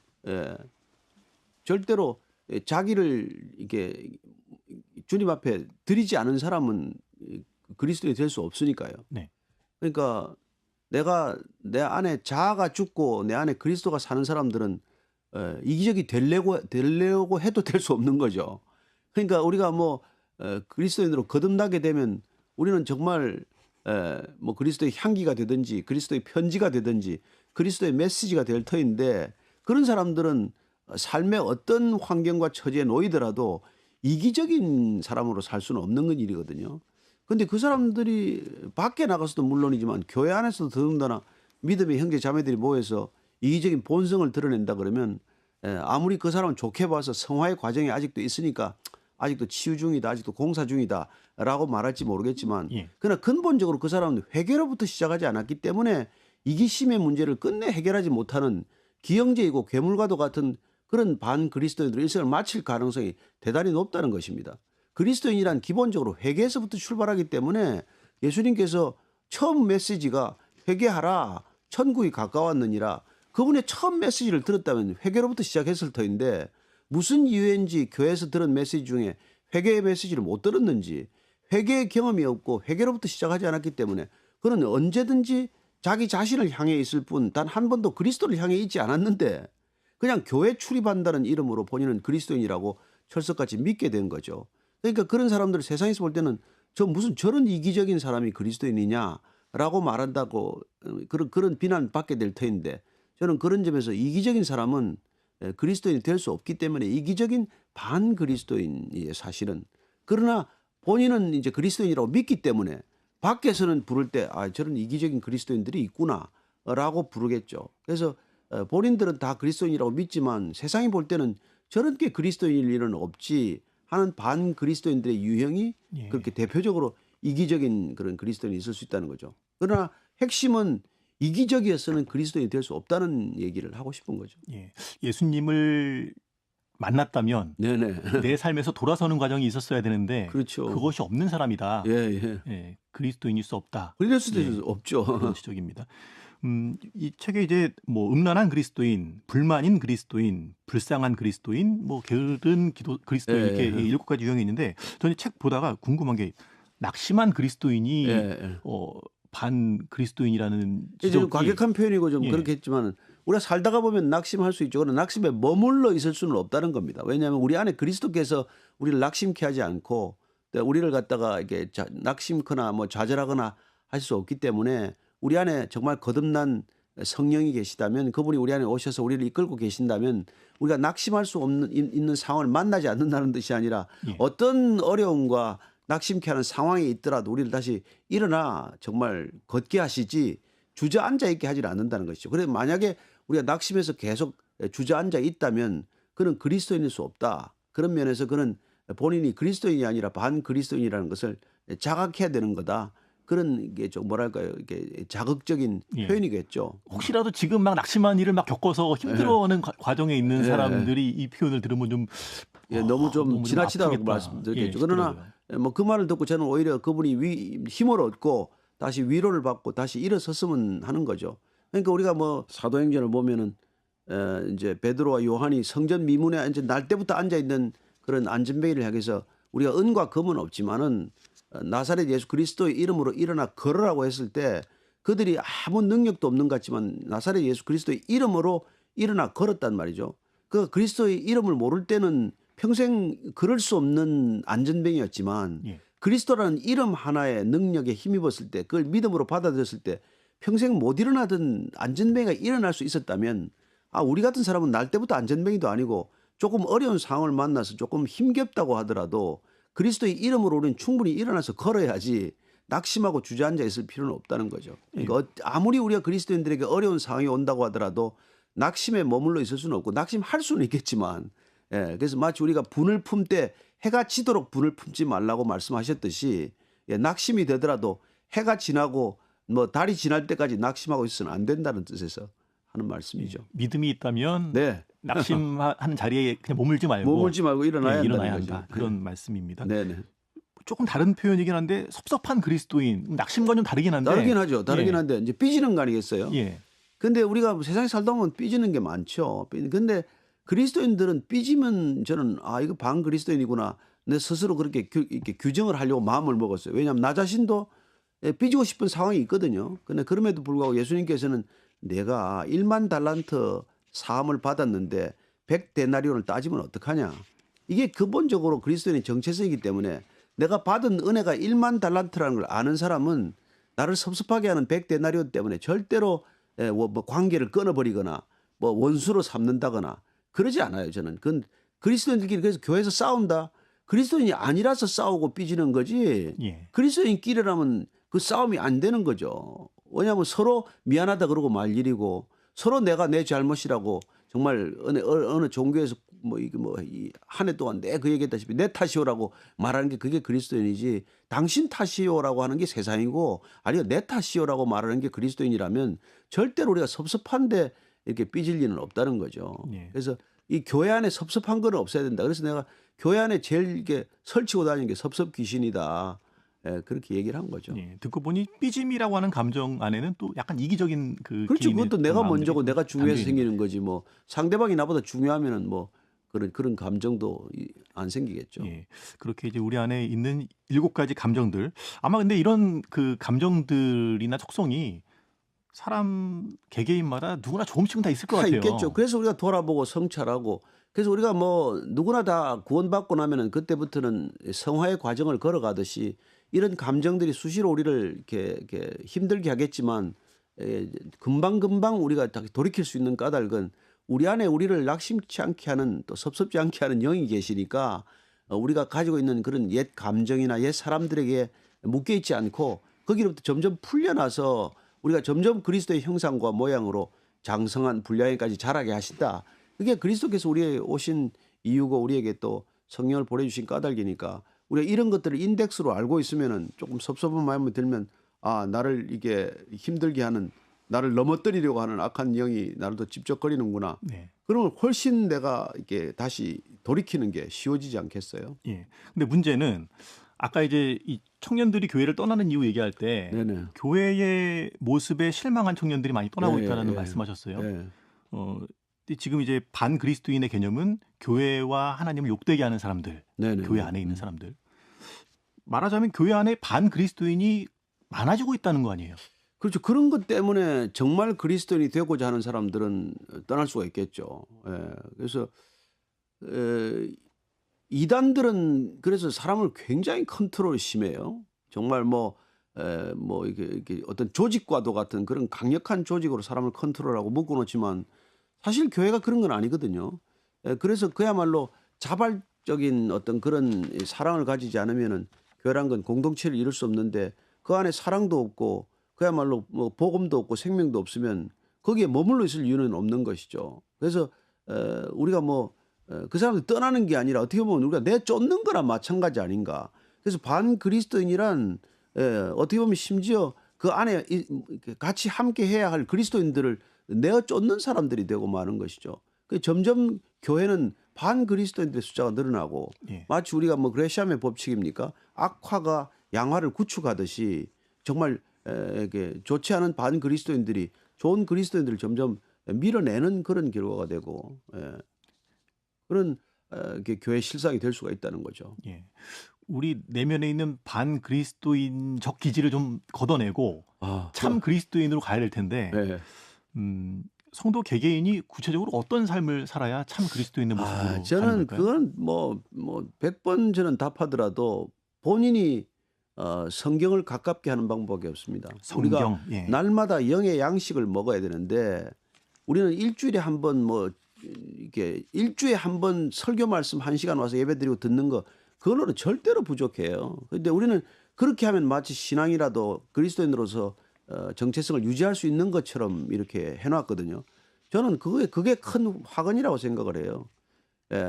B: 절대로 자기를 이렇게 주님 앞에 드리지 않은 사람은 그리스도인이 될 수 없으니까요.
A: 네.
B: 그러니까 내가 내 안에 자아가 죽고 내 안에 그리스도가 사는 사람들은 이기적이 되려고 해도 될 수 없는 거죠. 그러니까 우리가 그리스도인으로 거듭나게 되면 우리는 정말 그리스도의 향기가 되든지 그리스도의 편지가 되든지 그리스도의 메시지가 될 터인데 그런 사람들은 삶의 어떤 환경과 처지에 놓이더라도 이기적인 사람으로 살 수는 없는 건 일이거든요. 근데 그 사람들이 밖에 나가서도 물론이지만 교회 안에서도 더군다나 믿음의 형제 자매들이 모여서 이기적인 본성을 드러낸다 그러면 아무리 그 사람은 좋게 봐서 성화의 과정이 아직도 있으니까 아직도 치유 중이다, 아직도 공사 중이다 라고 말할지 모르겠지만 그러나 근본적으로 그 사람은 회개로부터 시작하지 않았기 때문에 이기심의 문제를 끝내 해결하지 못하는 기형제이고 괴물과도 같은 그런 반그리스도인들의 일생을 마칠 가능성이 대단히 높다는 것입니다. 그리스도인이란 기본적으로 회개에서부터 출발하기 때문에 예수님께서 처음 메시지가 회개하라 천국이 가까웠느니라 그분의 처음 메시지를 들었다면 회개로부터 시작했을 터인데 무슨 이유인지 교회에서 들은 메시지 중에 회개의 메시지를 못 들었는지 회개의 경험이 없고 회개로부터 시작하지 않았기 때문에 그는 언제든지 자기 자신을 향해 있을 뿐 단 한 번도 그리스도를 향해 있지 않았는데 그냥 교회 출입한다는 이름으로 본인은 그리스도인이라고 철석같이 믿게 된 거죠. 그러니까 그런 사람들 세상에서 볼 때는 저 무슨 저런 이기적인 사람이 그리스도인이냐라고 말한다고 그런 비난 받게 될 터인데 저는 그런 점에서 이기적인 사람은 그리스도인이 될 수 없기 때문에 이기적인 반그리스도인이에요, 사실은. 그러나 본인은 이제 그리스도인이라고 믿기 때문에 밖에서는 부를 때 아, 저런 이기적인 그리스도인들이 있구나라고 부르겠죠. 그래서 본인들은 다 그리스도인이라고 믿지만 세상이 볼 때는 저런 게 그리스도인일 일은 없지 하는 반그리스도인들의 유형이
A: 예.
B: 그렇게 대표적으로 이기적인 그런 그리스도인이 있을 수 있다는 거죠. 그러나 핵심은 이기적이어서는 그리스도인이 될 수 없다는 얘기를 하고 싶은 거죠.
A: 예. 예수님을 만났다면
B: 네네.
A: 내 삶에서 돌아서는 과정이 있었어야 되는데
B: 그렇죠.
A: 그것이 없는 사람이다.
B: 예, 예.
A: 예, 그리스도인일 수 없다.
B: 그럴 수도
A: 예.
B: 없죠.
A: 그런 지적입니다. 이 책에 이제 뭐 음란한 그리스도인, 불만인 그리스도인, 불쌍한 그리스도인, 뭐 게으른 그리스도인
B: 예,
A: 이렇게
B: 예.
A: 7가지 유형이 있는데 저는 책 보다가 궁금한 게 낙심한 그리스도인이
B: 예, 예.
A: 반 그리스도인이라는
B: 이제 좀
A: 지적이
B: 과격한 표현이고 좀
A: 예.
B: 그렇게 했지만 우리가 살다가 보면 낙심할 수 있죠. 그러나 낙심에 머물러 있을 수는 없다는 겁니다. 왜냐하면 우리 안에 그리스도께서 우리를 낙심케 하지 않고 또 우리를 갖다가 이렇게 낙심거나 뭐 좌절하거나 할 수 없기 때문에 우리 안에 정말 거듭난 성령이 계시다면 그분이 우리 안에 오셔서 우리를 이끌고 계신다면 우리가 낙심할 수 없는 있는 상황을 만나지 않는다는 뜻이 아니라
A: 예.
B: 어떤 어려움과 낙심케 하는 상황이 있더라도 우리를 다시 일어나 정말 걷게 하시지 주저앉아 있게 하지 않는다는 것이죠. 그래서 만약에 우리가 낙심해서 계속 주저앉아 있다면 그는 그리스도인일 수 없다. 그런 면에서 그는 본인이 그리스도인이 아니라 반그리스도인이라는 것을 자각해야 되는 거다. 그런 게 좀 뭐랄까요, 이게 자극적인
A: 예.
B: 표현이겠죠.
A: 혹시라도 지금 막 낙심한 일을 막 겪어서 힘들어하는 과정에 있는
B: 예.
A: 사람들이 이 표현을 들으면 좀
B: 예, 너무 좀 지나치다고
A: 아프겠다.
B: 말씀드렸겠죠.
A: 예,
B: 그러나
A: 싶더라고요.
B: 뭐 그 말을 듣고 저는 오히려 그분이 힘을 얻고 다시 위로를 받고 다시 일어섰으면 하는 거죠. 그러니까 우리가 뭐 사도행전을 보면은 이제 베드로와 요한이 성전 미문에 이제 날 때부터 앉아 있는 그런 안전뱅이를 향해서 우리가 은과 금은 없지만은 나사렛 예수 그리스도의 이름으로 일어나 걸으라고 했을 때 그들이 아무 능력도 없는 것 같지만 나사렛 예수 그리스도의 이름으로 일어나 걸었단 말이죠. 그 그리스도의 이름을 모를 때는 평생 걸을 수 없는 안전뱅이였지만
A: 예.
B: 그리스도라는 이름 하나에 능력에 힘입었을 때 그걸 믿음으로 받아들였을 때 평생 못 일어나던 안전뱅이가 일어날 수 있었다면 아, 우리 같은 사람은 날 때부터 안전뱅이도 아니고 조금 어려운 상황을 만나서 조금 힘겹다고 하더라도 그리스도의 이름으로 우리는 충분히 일어나서 걸어야지 낙심하고 주저앉아 있을 필요는 없다는 거죠. 그러니까 아무리 우리가 그리스도인들에게 어려운 상황이 온다고 하더라도 낙심에 머물러 있을 수는 없고 낙심할 수는 있겠지만 그래서 마치 우리가 분을 품 때 해가 지도록 분을 품지 말라고 말씀하셨듯이 낙심이 되더라도 해가 지나고 뭐 달이 지날 때까지 낙심하고 있어서는 안 된다는 뜻에서 하는 말씀이죠.
A: 믿음이 있다면
B: 네.
A: 낙심하는 자리에 그냥 머물지 말고
B: 일어나야
A: 일어나야
B: 한다는
A: 한다.
B: 거죠.
A: 그런 말씀입니다.
B: 네네.
A: 조금 다른 표현이긴 한데 섭섭한 그리스도인, 낙심과 좀 다르긴 한데
B: 다르긴 하죠. 다르긴
A: 예.
B: 한데 이제 삐지는 거 아니겠어요?
A: 예.
B: 근데 우리가 세상에 살다 보면 삐지는 게 많죠. 근데 그리스도인들은 삐지면 저는 아, 이거 반그리스도인이구나. 내 스스로 그렇게 이렇게 규정을 하려고 마음을 먹었어요. 왜냐하면 나 자신도 삐지고 싶은 상황이 있거든요. 근데 그럼에도 불구하고 예수님께서는 내가 1만 달란트 사함을 받았는데 100데나리온을 따지면 어떡하냐. 이게 근본적으로 그리스도인의 정체성이기 때문에 내가 받은 은혜가 1만 달란트라는 걸 아는 사람은 나를 섭섭하게 하는 100데나리온 때문에 절대로 뭐 관계를 끊어버리거나 뭐 원수로 삼는다거나 그러지 않아요. 저는 그건 그리스도인들끼리 그래서 교회에서 싸운다. 그리스도인이 아니라서 싸우고 삐지는 거지.
A: 예.
B: 그리스도인끼리라면 그 싸움이 안 되는 거죠. 왜냐하면 서로 미안하다 그러고 말 일이고 서로 내가 내 잘못이라고 정말 어느 종교에서 뭐 이게 뭐 한 해 동안 내 그 얘기했다시피 내 탓이오라고 말하는 게 그게 그리스도인이지 당신 탓이오라고 하는 게 세상이고 아니요 내 탓이오라고 말하는 게 그리스도인이라면 절대로 우리가 섭섭한데 이렇게 삐질 리는 없다는 거죠.
A: 예.
B: 그래서 이 교회 안에 섭섭한 건 없어야 된다. 그래서 내가 교회 안에 제일 이게 설치고 다니는 게 섭섭 귀신이다. 그렇게 얘기를 한 거죠.
A: 예, 듣고 보니 삐짐이라고 하는 감정 안에는 또 약간 이기적인 그
B: 그렇죠.
A: 개인의
B: 그것도
A: 어떤
B: 내가
A: 마음들이
B: 먼저고
A: 좀
B: 내가
A: 담겨
B: 중요해서
A: 있는
B: 생기는
A: 거죠.
B: 거지 뭐 상대방이 나보다 중요하면은 뭐 그런 감정도 안 생기겠죠.
A: 예. 그렇게 이제 우리 안에 있는 7가지 감정들. 아마 근데 이런 그 감정들이나 속성이 사람 개개인마다 누구나 조금씩은 다 있을 것
B: 다 있겠죠.
A: 같아요.
B: 그래서 우리가 돌아보고 성찰하고 그래서 우리가 뭐 누구나 다 구원받고 나면은 그때부터는 성화의 과정을 걸어가듯이 이런 감정들이 수시로 우리를 이렇게 힘들게 하겠지만 금방금방 우리가 다 돌이킬 수 있는 까닭은 우리 안에 우리를 낙심치 않게 하는 또 섭섭지 않게 하는 영이 계시니까 우리가 가지고 있는 그런 옛 감정이나 옛 사람들에게 묶여 있지 않고 거기로부터 점점 풀려나서 우리가 점점 그리스도의 형상과 모양으로 장성한 분량에까지 자라게 하신다. 그게 그리스도께서 우리에 오신 이유고 우리에게 또 성령을 보내주신 까닭이니까 우리가 이런 것들을 인덱스로 알고 있으면은 조금 섭섭한 마음이 들면 아 나를 이게 힘들게 하는 나를 넘어뜨리려고 하는 악한 영이 나를 더 집적거리는구나.
A: 네.
B: 그러면 훨씬 내가 이게 다시 돌이키는 게 쉬워지지 않겠어요?
A: 예. 근데 문제는 아까 이제 이 청년들이 교회를 떠나는 이유 얘기할 때
B: 네네.
A: 교회의 모습에 실망한 청년들이 많이 떠나고
B: 예,
A: 있다는
B: 예,
A: 말씀하셨어요.
B: 예.
A: 근데 지금 이제 반그리스도인의 개념은 교회와 하나님을 욕되게 하는 사람들,
B: 네네.
A: 교회 안에 있는 사람들. 말하자면 교회 안에 반그리스도인이 많아지고 있다는 거 아니에요.
B: 그렇죠. 그런 것 때문에 정말 그리스도인이 되고자 하는 사람들은 떠날 수가 있겠죠. 그래서 이단들은 그래서 사람을 굉장히 컨트롤이 심해요. 정말 뭐 이게 어떤 조직과도 같은 그런 강력한 조직으로 사람을 컨트롤하고 묶어놓지만 사실 교회가 그런 건 아니거든요. 그래서 그야말로 자발적인 어떤 그런 사랑을 가지지 않으면은 교회란 건 공동체를 이룰 수 없는데 그 안에 사랑도 없고 그야말로 뭐 복음도 없고 생명도 없으면 거기에 머물러 있을 이유는 없는 것이죠. 그래서 우리가 그 사람들 떠나는 게 아니라 어떻게 보면 우리가 내쫓는 거나 마찬가지 아닌가. 그래서 반그리스도인이란 어떻게 보면 심지어 그 안에 같이 함께 해야 할 그리스도인들을 내쫓는 사람들이 되고 마는 것이죠. 점점 교회는 반그리스도인들의 숫자가 늘어나고
A: 예.
B: 마치 우리가 그레시암의 법칙입니까? 악화가 양화를 구축하듯이 정말 이게 좋지 않은 반그리스도인들이 좋은 그리스도인들을 점점 밀어내는 그런 결과가 되고 그런 이게 교회 실상이 될 수가 있다는 거죠.
A: 예. 우리 내면에 있는 반그리스도인적 기질을 좀 걷어내고 참 그리스도인으로 가야 될 텐데
B: 네.
A: 성도 개개인이 구체적으로 어떤 삶을 살아야 참 그리스도인의 모습으로 사는
B: 저는
A: 걸까요?
B: 그건 100번 저는 답하더라도 본인이 성경을 가깝게 하는 방법이 없습니다. 우리가
A: 성경. 예.
B: 날마다 영의 양식을 먹어야 되는데 우리는 일주일에 한 번 이렇게 일주일에 한 번 설교 말씀 1시간 와서 예배드리고 듣는 거 그걸로는 절대로 부족해요. 그런데 우리는 그렇게 하면 마치 신앙이라도 그리스도인으로서 정체성을 유지할 수 있는 것처럼 이렇게 해놨거든요. 저는 그게 큰 화근이라고 생각을 해요.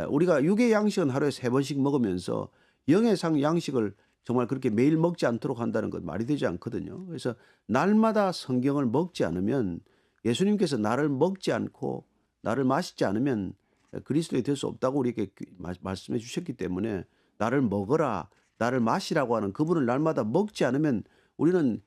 B: 우리가 육의 양식은 하루에 3번씩 먹으면서 영의 양식을 정말 그렇게 매일 먹지 않도록 한다는 건 말이 되지 않거든요. 그래서 날마다 성경을 먹지 않으면 예수님께서 나를 먹지 않고 나를 마시지 않으면 그리스도에 될 수 없다고 우리에게 말씀해 주셨기 때문에 나를 먹어라, 나를 마시라고 하는 그분을 날마다 먹지 않으면 우리는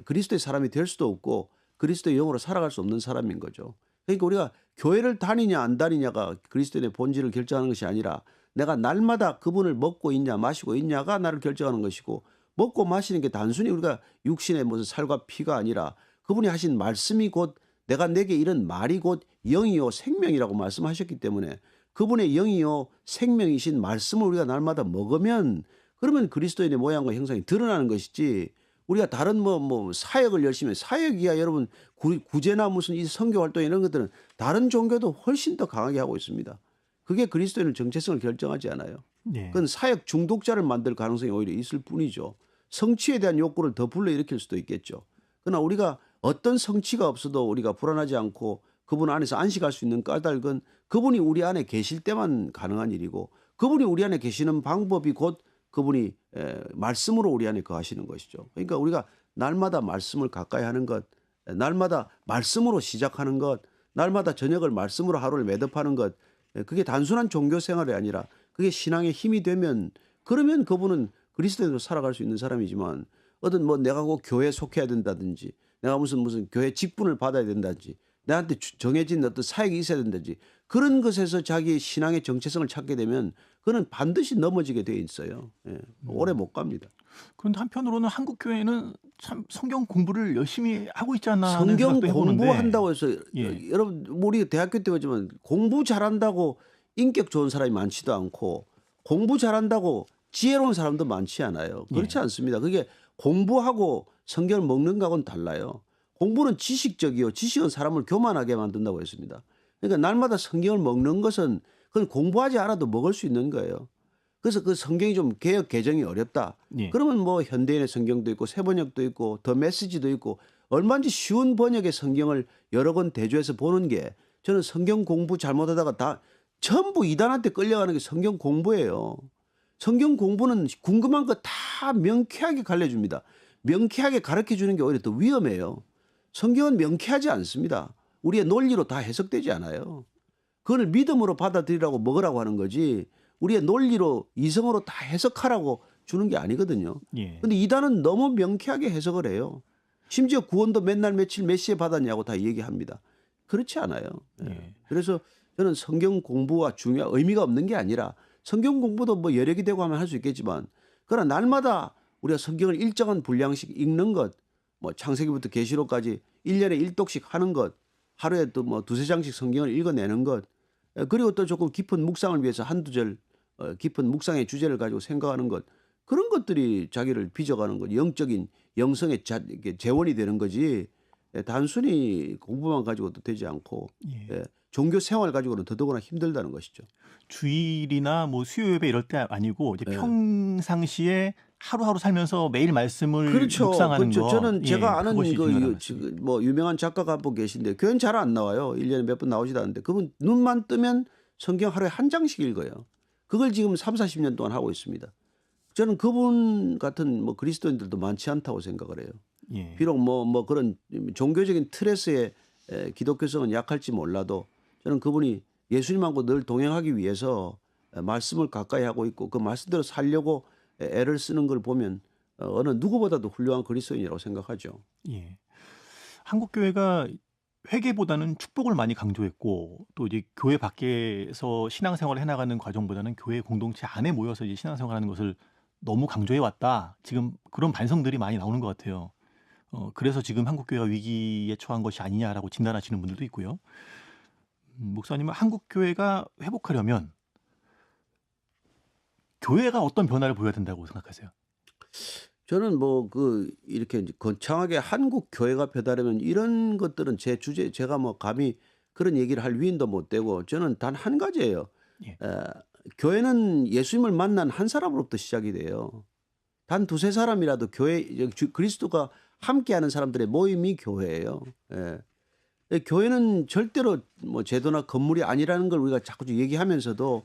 B: 그리스도의 사람이 될 수도 없고 그리스도의 영으로 살아갈 수 없는 사람인 거죠. 그러니까 우리가 교회를 다니냐 안 다니냐가 그리스도인의 본질을 결정하는 것이 아니라 내가 날마다 그분을 먹고 있냐 마시고 있냐가 나를 결정하는 것이고 먹고 마시는 게 단순히 우리가 육신의 무슨 살과 피가 아니라 그분이 하신 말씀이 곧 내가 내게 이런 말이 곧 영이요 생명이라고 말씀하셨기 때문에 그분의 영이요 생명이신 말씀을 우리가 날마다 먹으면 그러면 그리스도인의 모양과 형상이 드러나는 것이지 우리가 다른 사역을 열심히 해. 사역이야 여러분 구제나 무슨 이 선교 활동 이런 것들은 다른 종교도 훨씬 더 강하게 하고 있습니다. 그게 그리스도인의 정체성을 결정하지 않아요.
A: 예.
B: 그건 사역 중독자를 만들 가능성이 오히려 있을 뿐이죠. 성취에 대한 욕구를 더 불러일으킬 수도 있겠죠. 그러나 우리가 어떤 성취가 없어도 우리가 불안하지 않고 그분 안에서 안식할 수 있는 까닭은 그분이 우리 안에 계실 때만 가능한 일이고 그분이 우리 안에 계시는 방법이 곧 그분이 말씀으로 우리 안에 거하시는 것이죠. 그러니까 우리가 날마다 말씀을 가까이 하는 것, 날마다 말씀으로 시작하는 것, 날마다 저녁을 말씀으로 하루를 매듭하는 것, 그게 단순한 종교 생활이 아니라 그게 신앙의 힘이 되면 그러면 그분은 그리스도인으로 살아갈 수 있는 사람이지만 어떤 뭐 내가 꼭 교회에 속해야 된다든지 내가 무슨 교회 직분을 받아야 된다든지 나한테 정해진 어떤 사역이 있어야 된다든지 그런 것에서 자기 신앙의 정체성을 찾게 되면 그는 반드시 넘어지게 돼 있어요. 예. 오래
A: 음.
B: 못 갑니다.
A: 그런데 한편으로는 한국 교회는 참 성경 공부를 열심히 하고 있지 않나 하는
B: 성경
A: 생각도 해보는데,
B: 공부한다고 해서
A: 예,
B: 여러분 우리 대학교 때 보지만 공부 잘한다고 인격 좋은 사람이 많지도 않고 공부 잘한다고 지혜로운 사람도 많지 않아요. 그렇지
A: 예,
B: 않습니다. 그게 공부하고 성경을 먹는 거하고는 달라요. 공부는 지식적이요. 지식은 사람을 교만하게 만든다고 했습니다. 그러니까 날마다 성경을 먹는 것은 그건 공부하지 않아도 먹을 수 있는 거예요. 그래서 그 성경이 좀 개혁 개정이 어렵다.
A: 예,
B: 그러면 뭐 현대인의 성경도 있고 새번역도 있고 더 메시지도 있고 얼마든지 쉬운 번역의 성경을 여러 권 대조해서 보는 게 저는 성경 공부 잘못하다가 다 전부 이단한테 끌려가는 게 성경 공부예요. 성경 공부는 궁금한 거 다 명쾌하게 가르쳐줍니다. 명쾌하게 가르쳐 주는 게 오히려 더 위험해요. 성경은 명쾌하지 않습니다. 우리의 논리로 다 해석되지 않아요. 그걸 믿음으로 받아들이라고 먹으라고 하는 거지 우리의 논리로 이성으로 다 해석하라고 주는 게 아니거든요.
A: 예,
B: 근데 이단은 너무 명쾌하게 해석을 해요. 심지어 구원도 맨날 며칠 몇 시에 받았냐고 다 얘기합니다. 그렇지 않아요. 예.
A: 예.
B: 그래서 저는 성경 공부가 중요한 의미가 없는 게 아니라 성경 공부도 뭐 여력이 되고 하면 할 수 있겠지만 그러나 날마다 우리가 성경을 일정한 분량씩 읽는 것, 뭐 창세기부터 계시록까지 1년에 1독씩 하는 것, 하루에 또 뭐 두세 장씩 성경을 읽어내는 것, 그리고 또 조금 깊은 묵상을 위해서 한두 절 깊은 묵상의 주제를 가지고 생각하는 것, 그런 것들이 자기를 빚어가는 것, 영적인 영성의 이게 재원이 되는 거지 단순히 공부만 가지고도 되지 않고
A: 예.
B: 종교 생활 가지고는 더더구나 힘들다는 것이죠.
A: 주일이나 뭐 수요 예배 이럴 때 아니고 이제
B: 예.
A: 평상시에 하루하루 살면서 매일 말씀을
B: 그렇죠.
A: 묵상하는
B: 그렇죠.
A: 거,
B: 저는
A: 예,
B: 제가 아는
A: 그것이 중요하다는 말씀이에요.
B: 지금 뭐 유명한 작가가 한 분 계신데 교회는 잘 안 나와요. 1년에 몇 번 나오지도 않는데 그분 눈만 뜨면 성경 하루에 한 장씩 읽어요. 그걸 지금 30-40년 동안 하고 있습니다. 저는 그분 같은 뭐 그리스도인들도 많지 않다고 생각을 해요.
A: 예,
B: 비록 뭐 그런 종교적인 틀에서의 기독교성은 약할지 몰라도 저는 그분이 예수님하고 늘 동행하기 위해서 말씀을 가까이 하고 있고 그 말씀대로 살려고 애를 쓰는 걸 보면 어느 누구보다도 훌륭한 그리스도인이라고 생각하죠.
A: 예. 한국 교회가 회개보다는 축복을 많이 강조했고, 또 이제 교회 밖에서 신앙생활을 해나가는 과정보다는 교회 공동체 안에 모여서 이제 신앙생활하는 것을 너무 강조해 왔다. 지금 그런 반성들이 많이 나오는 것 같아요. 그래서 지금 한국 교회가 위기에 처한 것이 아니냐라고 진단하시는 분들도 있고요. 목사님은 한국 교회가 회복하려면 교회가 어떤 변화를 보여야 된다고 생각하세요?
B: 저는 뭐 이렇게 이제 거창하게 한국 교회가 변하려면 이런 것들은 제 주제 제가 뭐 감히 그런 얘기를 할 위인도 못 되고 저는 단 한 가지예요.
A: 예,
B: 에, 교회는 예수님을 만난 한 사람으로부터 시작이 돼요. 단 두세 사람이라도 그리스도가 함께하는 사람들의 모임이 교회예요. 예. 교회는 절대로 뭐 제도나 건물이 아니라는 걸 우리가 자꾸 얘기하면서도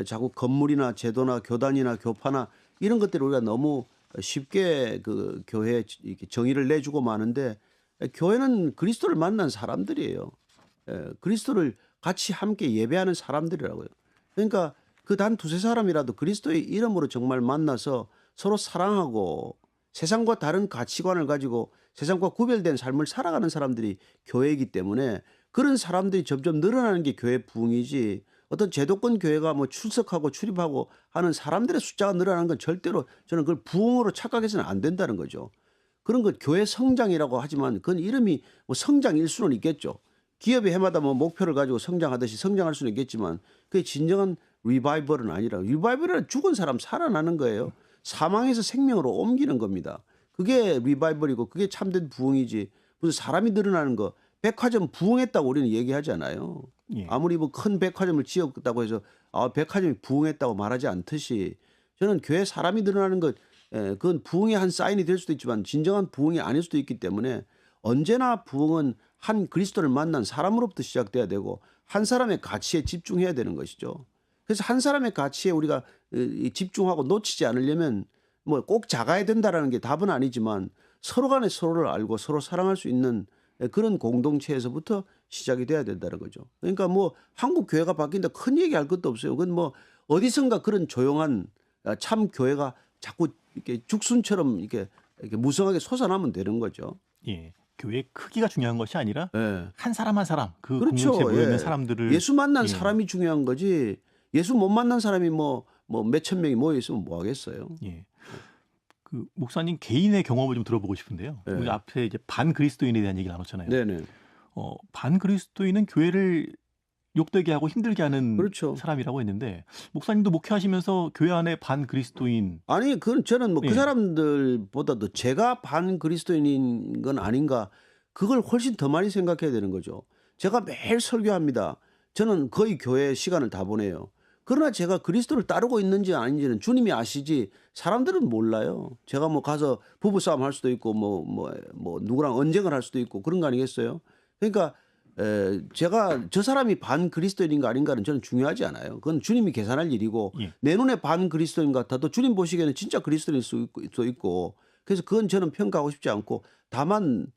B: 자꾸 건물이나 제도나 교단이나 교파나 이런 것들을 우리가 너무 쉽게 그 교회에 이렇게 정의를 내주고 마는데 교회는 그리스도를 만난 사람들이에요. 그리스도를 같이 함께 예배하는 사람들이라고요. 그러니까 그 단 두세 사람이라도 그리스도의 이름으로 정말 만나서 서로 사랑하고 세상과 다른 가치관을 가지고 세상과 구별된 삶을 살아가는 사람들이 교회이기 때문에 그런 사람들이 점점 늘어나는 게 교회 부흥이지 어떤 제도권 교회가 뭐 출석하고 출입하고 하는 사람들의 숫자가 늘어나는 건 절대로 저는 그걸 부흥으로 착각해서는 안 된다는 거죠. 그런 것 교회 성장이라고 하지만 그건 이름이 뭐 성장일 수는 있겠죠. 기업이 해마다 뭐 목표를 가지고 성장하듯이 성장할 수는 있겠지만 그게 진정한 리바이벌은 아니라 리바이벌은 죽은 사람 살아나는 거예요. 사망에서 생명으로 옮기는 겁니다. 그게 리바이벌이고 그게 참된 부흥이지 무슨 사람이 늘어나는 거 백화점 부흥했다고 우리는 얘기하잖아요.
A: 예,
B: 아무리 뭐 큰 백화점을 지었다고 해서 백화점이 부흥했다고 말하지 않듯이 저는 교회 사람이 늘어나는 것 그건 부흥의 한 사인이 될 수도 있지만 진정한 부흥이 아닐 수도 있기 때문에 언제나 부흥은 한 그리스도를 만난 사람으로부터 시작돼야 되고 한 사람의 가치에 집중해야 되는 것이죠. 그래서 한 사람의 가치에 우리가 집중하고 놓치지 않으려면 뭐 꼭 작아야 된다라는 게 답은 아니지만 서로 간에 서로를 알고 서로 사랑할 수 있는 그런 공동체에서부터 시작이 돼야 된다는 거죠. 그러니까 뭐 한국 교회가 바뀐다 큰 얘기할 것도 없어요. 그건 뭐 어디선가 그런 조용한 참 교회가 자꾸 이렇게 죽순처럼 이렇게 무성하게 솟아나면 되는 거죠.
A: 예. 교회의 크기가 중요한 것이 아니라
B: 예.
A: 한 사람 한 사람 그
B: 그렇죠.
A: 공동체에 모여 있는
B: 예.
A: 사람들을
B: 예수 만난
A: 예.
B: 사람이 중요한 거지. 예수 못 만난 사람이 뭐 몇천 명이 모여 있으면 뭐 하겠어요.
A: 예. 그 목사님 개인의 경험을 좀 들어보고 싶은데요.
B: 예.
A: 우리 앞에 이제 반그리스도인에 대한 얘기 나눴잖아요.
B: 네네.
A: 반그리스도인은 교회를 욕되게 하고 힘들게 하는
B: 그렇죠.
A: 사람이라고 했는데 목사님도 목회하시면서 교회 안에 반그리스도인
B: 아니 그건 저는 뭐 그
A: 예.
B: 사람들보다도 제가 반그리스도인인 건 아닌가 그걸 훨씬 더 많이 생각해야 되는 거죠. 제가 매일 설교합니다. 저는 거의 교회에 시간을 다 보내요. 그러나 제가 그리스도를 따르고 있는지 아닌지는 주님이 아시지 사람들은 몰라요. 제가 뭐 가서 부부싸움 할 수도 있고 뭐 누구랑 언쟁을 할 수도 있고 그런 거 아니겠어요? 그러니까 제가 저 사람이 반그리스도인인가 아닌가는 저는 중요하지 않아요. 그건 주님이 계산할 일이고
A: 예.
B: 내 눈에 반그리스도인 같아도 주님 보시기에는 진짜 그리스도인일 수도 있고 그래서 그건 저는 평가하고 싶지 않고 다만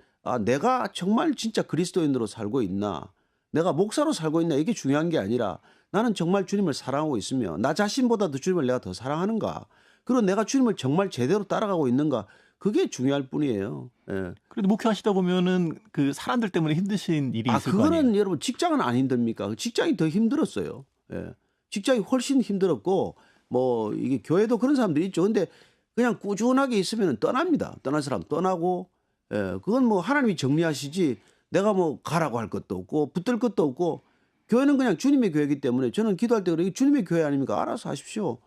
B: 내가 정말 진짜 그리스도인으로 살고 있나 내가 목사로 살고 있나 이게 중요한 게 아니라 나는 정말 주님을 사랑하고 있으며 나 자신보다도 주님을 내가 더 사랑하는가 그리고 내가 주님을 정말 제대로 따라가고 있는가 그게 중요할 뿐이에요. 예.
A: 그래도 목회하시다 보면은 그 사람들 때문에 힘드신 일이 있을 거 아니에요.
B: 그거는 여러분 직장은 안 힘듭니까? 직장이 더 힘들었어요. 예. 직장이 훨씬 힘들었고 뭐 이게 교회도 그런 사람들이 있죠. 근데 그냥 꾸준하게 있으면 떠납니다. 떠날 사람 떠나고 그건 뭐 하나님이 정리하시지 내가 뭐 가라고 할 것도 없고 붙들 것도 없고 교회는 그냥 주님의 교회이기 때문에 저는 기도할 때 그래 주님의 교회 아닙니까? 알아서 하십시오.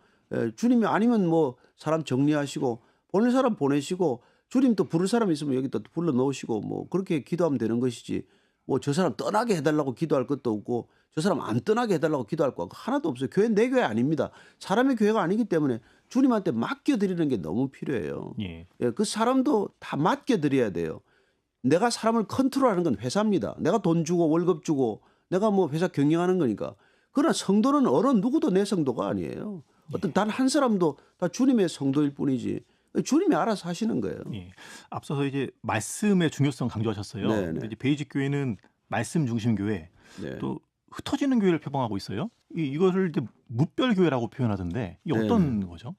B: 주님이 아니면 뭐 사람 정리하시고 보낼 사람 보내시고 주님 또 부를 사람 있으면 여기 또 불러 넣으시고 뭐 그렇게 기도하면 되는 것이지 뭐 저 사람 떠나게 해달라고 기도할 것도 없고 저 사람 안 떠나게 해달라고 기도할 거 하나도 없어요. 교회는 내 교회 아닙니다. 사람의 교회가 아니기 때문에 주님한테 맡겨드리는 게 너무 필요해요.
A: 예.
B: 그 사람도 다 맡겨드려야 돼요. 내가 사람을 컨트롤하는 건 회사입니다. 내가 돈 주고 월급 주고 내가 뭐 회사 경영하는 거니까. 그러나 성도는 어느 누구도 내 성도가 아니에요. 어떤 단 한 사람도 다 주님의 성도일 뿐이지. 주님이 알아서 하시는 거예요.
A: 예. 앞서서 이제 말씀의 중요성 강조하셨어요.
B: 네네.
A: 근데 이제 베이직 교회는 말씀 중심 교회
B: 네.
A: 또 흩어지는 교회를 표방하고 있어요. 이거를 이제 무별 교회라고 표현하던데 이게 어떤 거죠?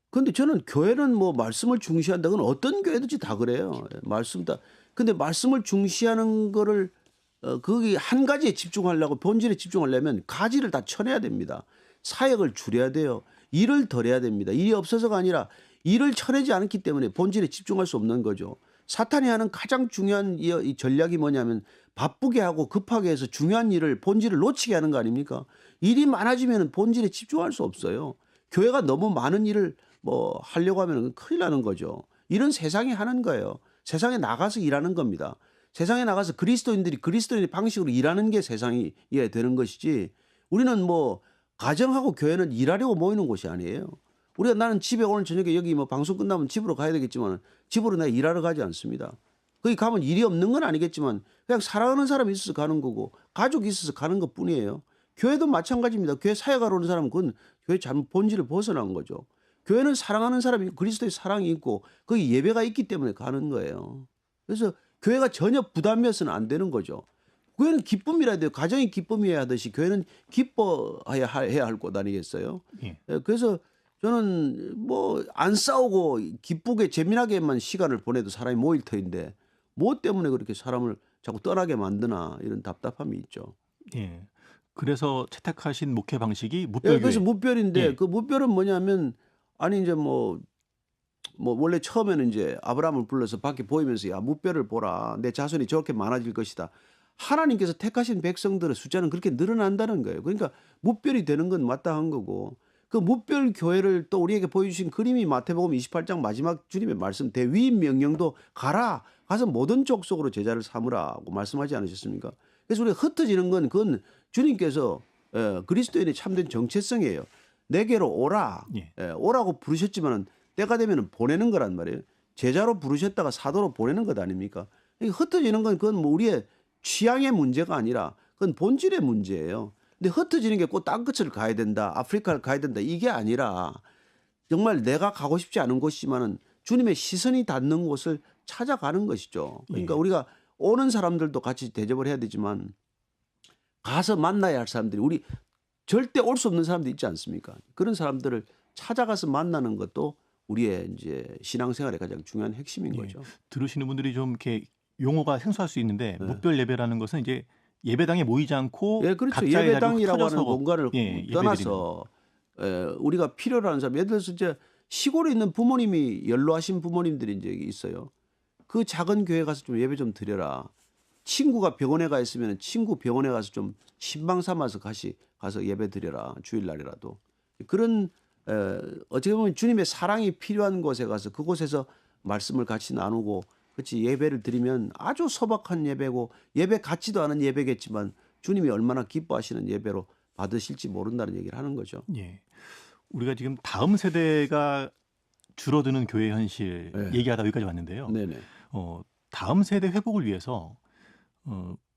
B: 근데 저는 교회는 뭐 말씀을 중시한다. 그건 어떤 교회든지 다 그래요. 말씀 다. 근데 말씀을 중시하는 거를 거기 한 가지에 집중하려고 본질에 집중하려면 가지를 다 쳐내야 됩니다. 사역을 줄여야 돼요. 일을 덜 해야 됩니다. 일이 없어서가 아니라 일을 쳐내지 않기 때문에 본질에 집중할 수 없는 거죠. 사탄이 하는 가장 중요한 이 전략이 뭐냐면 바쁘게 하고 급하게 해서 중요한 일을 본질을 놓치게 하는 거 아닙니까? 일이 많아지면 본질에 집중할 수 없어요. 교회가 너무 많은 일을 뭐 하려고 하면 큰일 나는 거죠. 이런 세상이 하는 거예요. 세상에 나가서 일하는 겁니다. 세상에 나가서 그리스도인들이 그리스도인의 방식으로 일하는 게 세상이 되는 것이지 우리는 뭐 가정하고 교회는 일하려고 모이는 곳이 아니에요. 우리가 나는 집에 오늘 저녁에 여기 뭐 방송 끝나면 집으로 가야 되겠지만 집으로 내가 일하러 가지 않습니다. 거기 가면 일이 없는 건 아니겠지만 그냥 사랑하는 사람이 있어서 가는 거고 가족이 있어서 가는 것 뿐이에요. 교회도 마찬가지입니다. 교회 사역하러 오는 사람은 그건 교회 잘못 본질을 벗어난 거죠. 교회는 사랑하는 사람이 있고 그리스도의 사랑이 있고 거기 예배가 있기 때문에 가는 거예요. 그래서 교회가 전혀 부담이어서는 안 되는 거죠. 교회는 기쁨이라 돼요. 가정이 기쁨이어야 하듯이 교회는 기뻐해야 할 것 아니겠어요?
A: 예.
B: 그래서 저는 뭐 안 싸우고 기쁘게 재미나게만 시간을 보내도 사람이 모일 터인데 뭐 때문에 그렇게 사람을 자꾸 떠나게 만드나 이런 답답함이 있죠.
A: 예. 그래서 채택하신 목회 방식이 무별
B: 그래서
A: 교회.
B: 무별인데
A: 예.
B: 그 무별은 뭐냐면 아니 이제 뭐 원래 처음에는 이제 아브라함을 불러서 밖에 보이면서 야 무별을 보라 내 자손이 저렇게 많아질 것이다. 하나님께서 택하신 백성들의 숫자는 그렇게 늘어난다는 거예요. 그러니까 무별이 되는 건 마땅한 거고 그 무별 교회를 또 우리에게 보여주신 그림이 마태복음 28장 마지막 주님의 말씀 대위임 명령도 가라 가서 모든 족속으로 제자를 삼으라고 말씀하지 않으셨습니까? 그래서 우리가 흩어지는 건 그건 주님께서 그리스도인의 참된 정체성이에요. 내게로 오라.
A: 예.
B: 오라고 부르셨지만 때가 되면 보내는 거란 말이에요. 제자로 부르셨다가 사도로 보내는 것 아닙니까? 흩어지는 건 그건 뭐 우리의 취향의 문제가 아니라 그건 본질의 문제예요. 근데 흩어지는 게 꼭 땅 끝을 가야 된다. 아프리카를 가야 된다. 이게 아니라 정말 내가 가고 싶지 않은 곳이지만은 주님의 시선이 닿는 곳을 찾아가는 것이죠. 그러니까
A: 예.
B: 우리가 오는 사람들도 같이 대접을 해야 되지만 가서 만나야 할 사람들이 우리 절대 올 수 없는 사람들 있지 않습니까? 그런 사람들을 찾아가서 만나는 것도 우리의 이제 신앙생활의 가장 중요한 핵심인
A: 예.
B: 거죠.
A: 들으시는 분들이 좀 이렇게 용어가 생소할 수 있는데
B: 네.
A: 무별 예배라는 것은 이제 예배당에 모이지 않고
B: 예, 그렇죠.
A: 각자의 자리로
B: 예배당이라고 하는
A: 흩어져서
B: 공간을
A: 예배드리는
B: 떠나서 우리가 필요로 하는 사람, 예를 들어서 이제 시골에 있는 부모님이 연로하신 부모님들이 이제 있어요. 그 작은 교회 가서 좀 예배 좀 드려라. 친구가 병원에 가 있으면 친구 병원에 가서 좀 신방 삼아서 가서 예배 드려라. 주일날이라도. 그런 어떻게 보면 주님의 사랑이 필요한 곳에 가서 그곳에서 말씀을 같이 나누고 같이 예배를 드리면 아주 소박한 예배고 예배 같지도 않은 예배겠지만 주님이 얼마나 기뻐하시는 예배로 받으실지 모른다는 얘기를 하는 거죠.
A: 예. 우리가 지금 다음 세대가 줄어드는 교회 현실
B: 네.
A: 얘기하다 여기까지 왔는데요.
B: 네네.
A: 다음 세대 회복을 위해서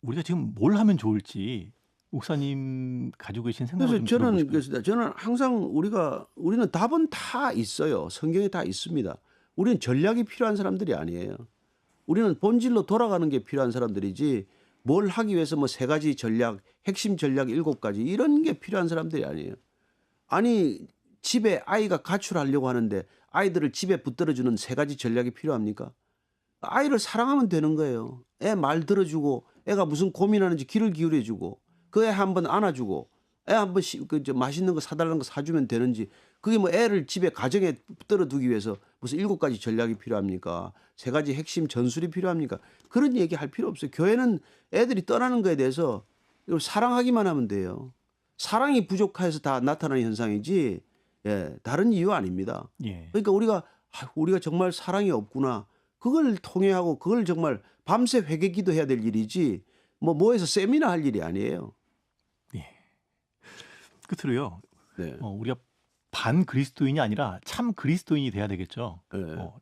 A: 우리가 지금 뭘 하면 좋을지 목사님 가지고 계신 생각을
B: 그래서
A: 좀
B: 저는
A: 들어보고 싶어요.
B: 그렇습니다. 저는 항상 우리는 답은 다 있어요. 성경에 다 있습니다. 우리는 전략이 필요한 사람들이 아니에요. 우리는 본질로 돌아가는 게 필요한 사람들이지 뭘 하기 위해서 뭐 3가지 전략, 핵심 전략 7가지 이런 게 필요한 사람들이 아니에요. 아니 집에 아이가 가출하려고 하는데 아이들을 집에 붙들어주는 3가지 전략이 필요합니까? 아이를 사랑하면 되는 거예요. 애 말 들어주고 애가 무슨 고민하는지 귀를 기울여주고 그 애 한번 안아주고 애 한번 맛있는 거 사달라는 거 사주면 되는지 그게 뭐 애를 집에 가정에 붙들어 두기 위해서 무슨 7가지 전략이 필요합니까? 3가지 핵심 전술이 필요합니까? 그런 얘기 할 필요 없어요. 교회는 애들이 떠나는 거에 대해서 사랑하기만 하면 돼요. 사랑이 부족해서 다 나타나는 현상이지 다른 이유 아닙니다.
A: 예.
B: 그러니까 우리가 정말 사랑이 없구나. 그걸 통회하고 그걸 정말 밤새 회개 기도해야 될 일이지 모여서 세미나 할 일이 아니에요.
A: 끝으로요.
B: 네.
A: 우리가 반 그리스도인이 아니라 참 그리스도인이 돼야 되겠죠.
B: 네.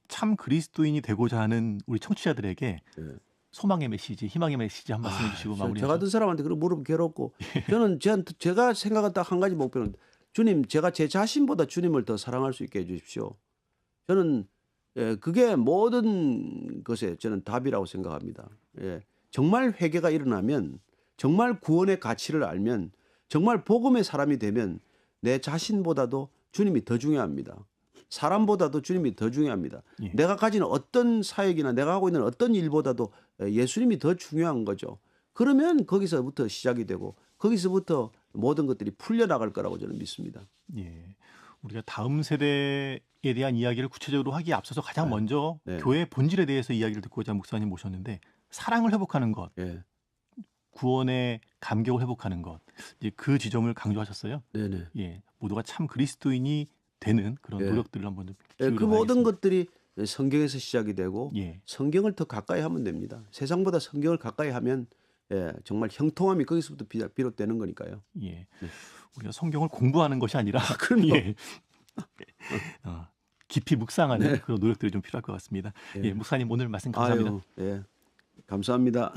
A: 참 그리스도인이 되고자 하는 우리 청취자들에게
B: 네.
A: 소망의 메시지, 희망의 메시지 한 말씀 해주시고
B: 저
A: 마무리하죠.
B: 같은 사람한테 그런 물으면 괴롭고 저는 제가 생각한 딱 한 가지 목표는 주님, 제가 제 자신보다 주님을 더 사랑할 수 있게 해주십시오. 저는 그게 모든 것에 저는 답이라고 생각합니다. 정말 회개가 일어나면 정말 구원의 가치를 알면 정말 복음의 사람이 되면 내 자신보다도 주님이 더 중요합니다. 사람보다도 주님이 더 중요합니다.
A: 예.
B: 내가 가지는 어떤 사역이나 내가 하고 있는 어떤 일보다도 예수님이 더 중요한 거죠. 그러면 거기서부터 시작이 되고 거기서부터 모든 것들이 풀려나갈 거라고 저는 믿습니다.
A: 예. 우리가 다음 세대에 대한 이야기를 구체적으로 하기에 앞서서 가장
B: 네.
A: 먼저
B: 네.
A: 교회의 본질에 대해서 이야기를 듣고자 목사님 모셨는데 사랑을 회복하는 것,
B: 예.
A: 구원의 감격을 회복하는 것, 이제 그 지점을 강조하셨어요.
B: 네네.
A: 예, 모두가 참 그리스도인이 되는 그런
B: 예.
A: 노력들을 한번 좀
B: 그
A: 기울여
B: 모든
A: 봐야겠습니다.
B: 것들이 성경에서 시작이 되고
A: 예,
B: 성경을 더 가까이 하면 됩니다. 세상보다 성경을 가까이 하면 정말 형통함이 거기서부터 비롯되는 거니까요.
A: 예.
B: 네.
A: 우리가 성경을 공부하는 것이 아니라
B: 그럼요.
A: 예. 깊이 묵상하는
B: 네.
A: 그런 노력들이 좀 필요할 것 같습니다.
B: 예.
A: 예, 목사님 오늘 말씀 감사합니다.
B: 아유, 예. 감사합니다.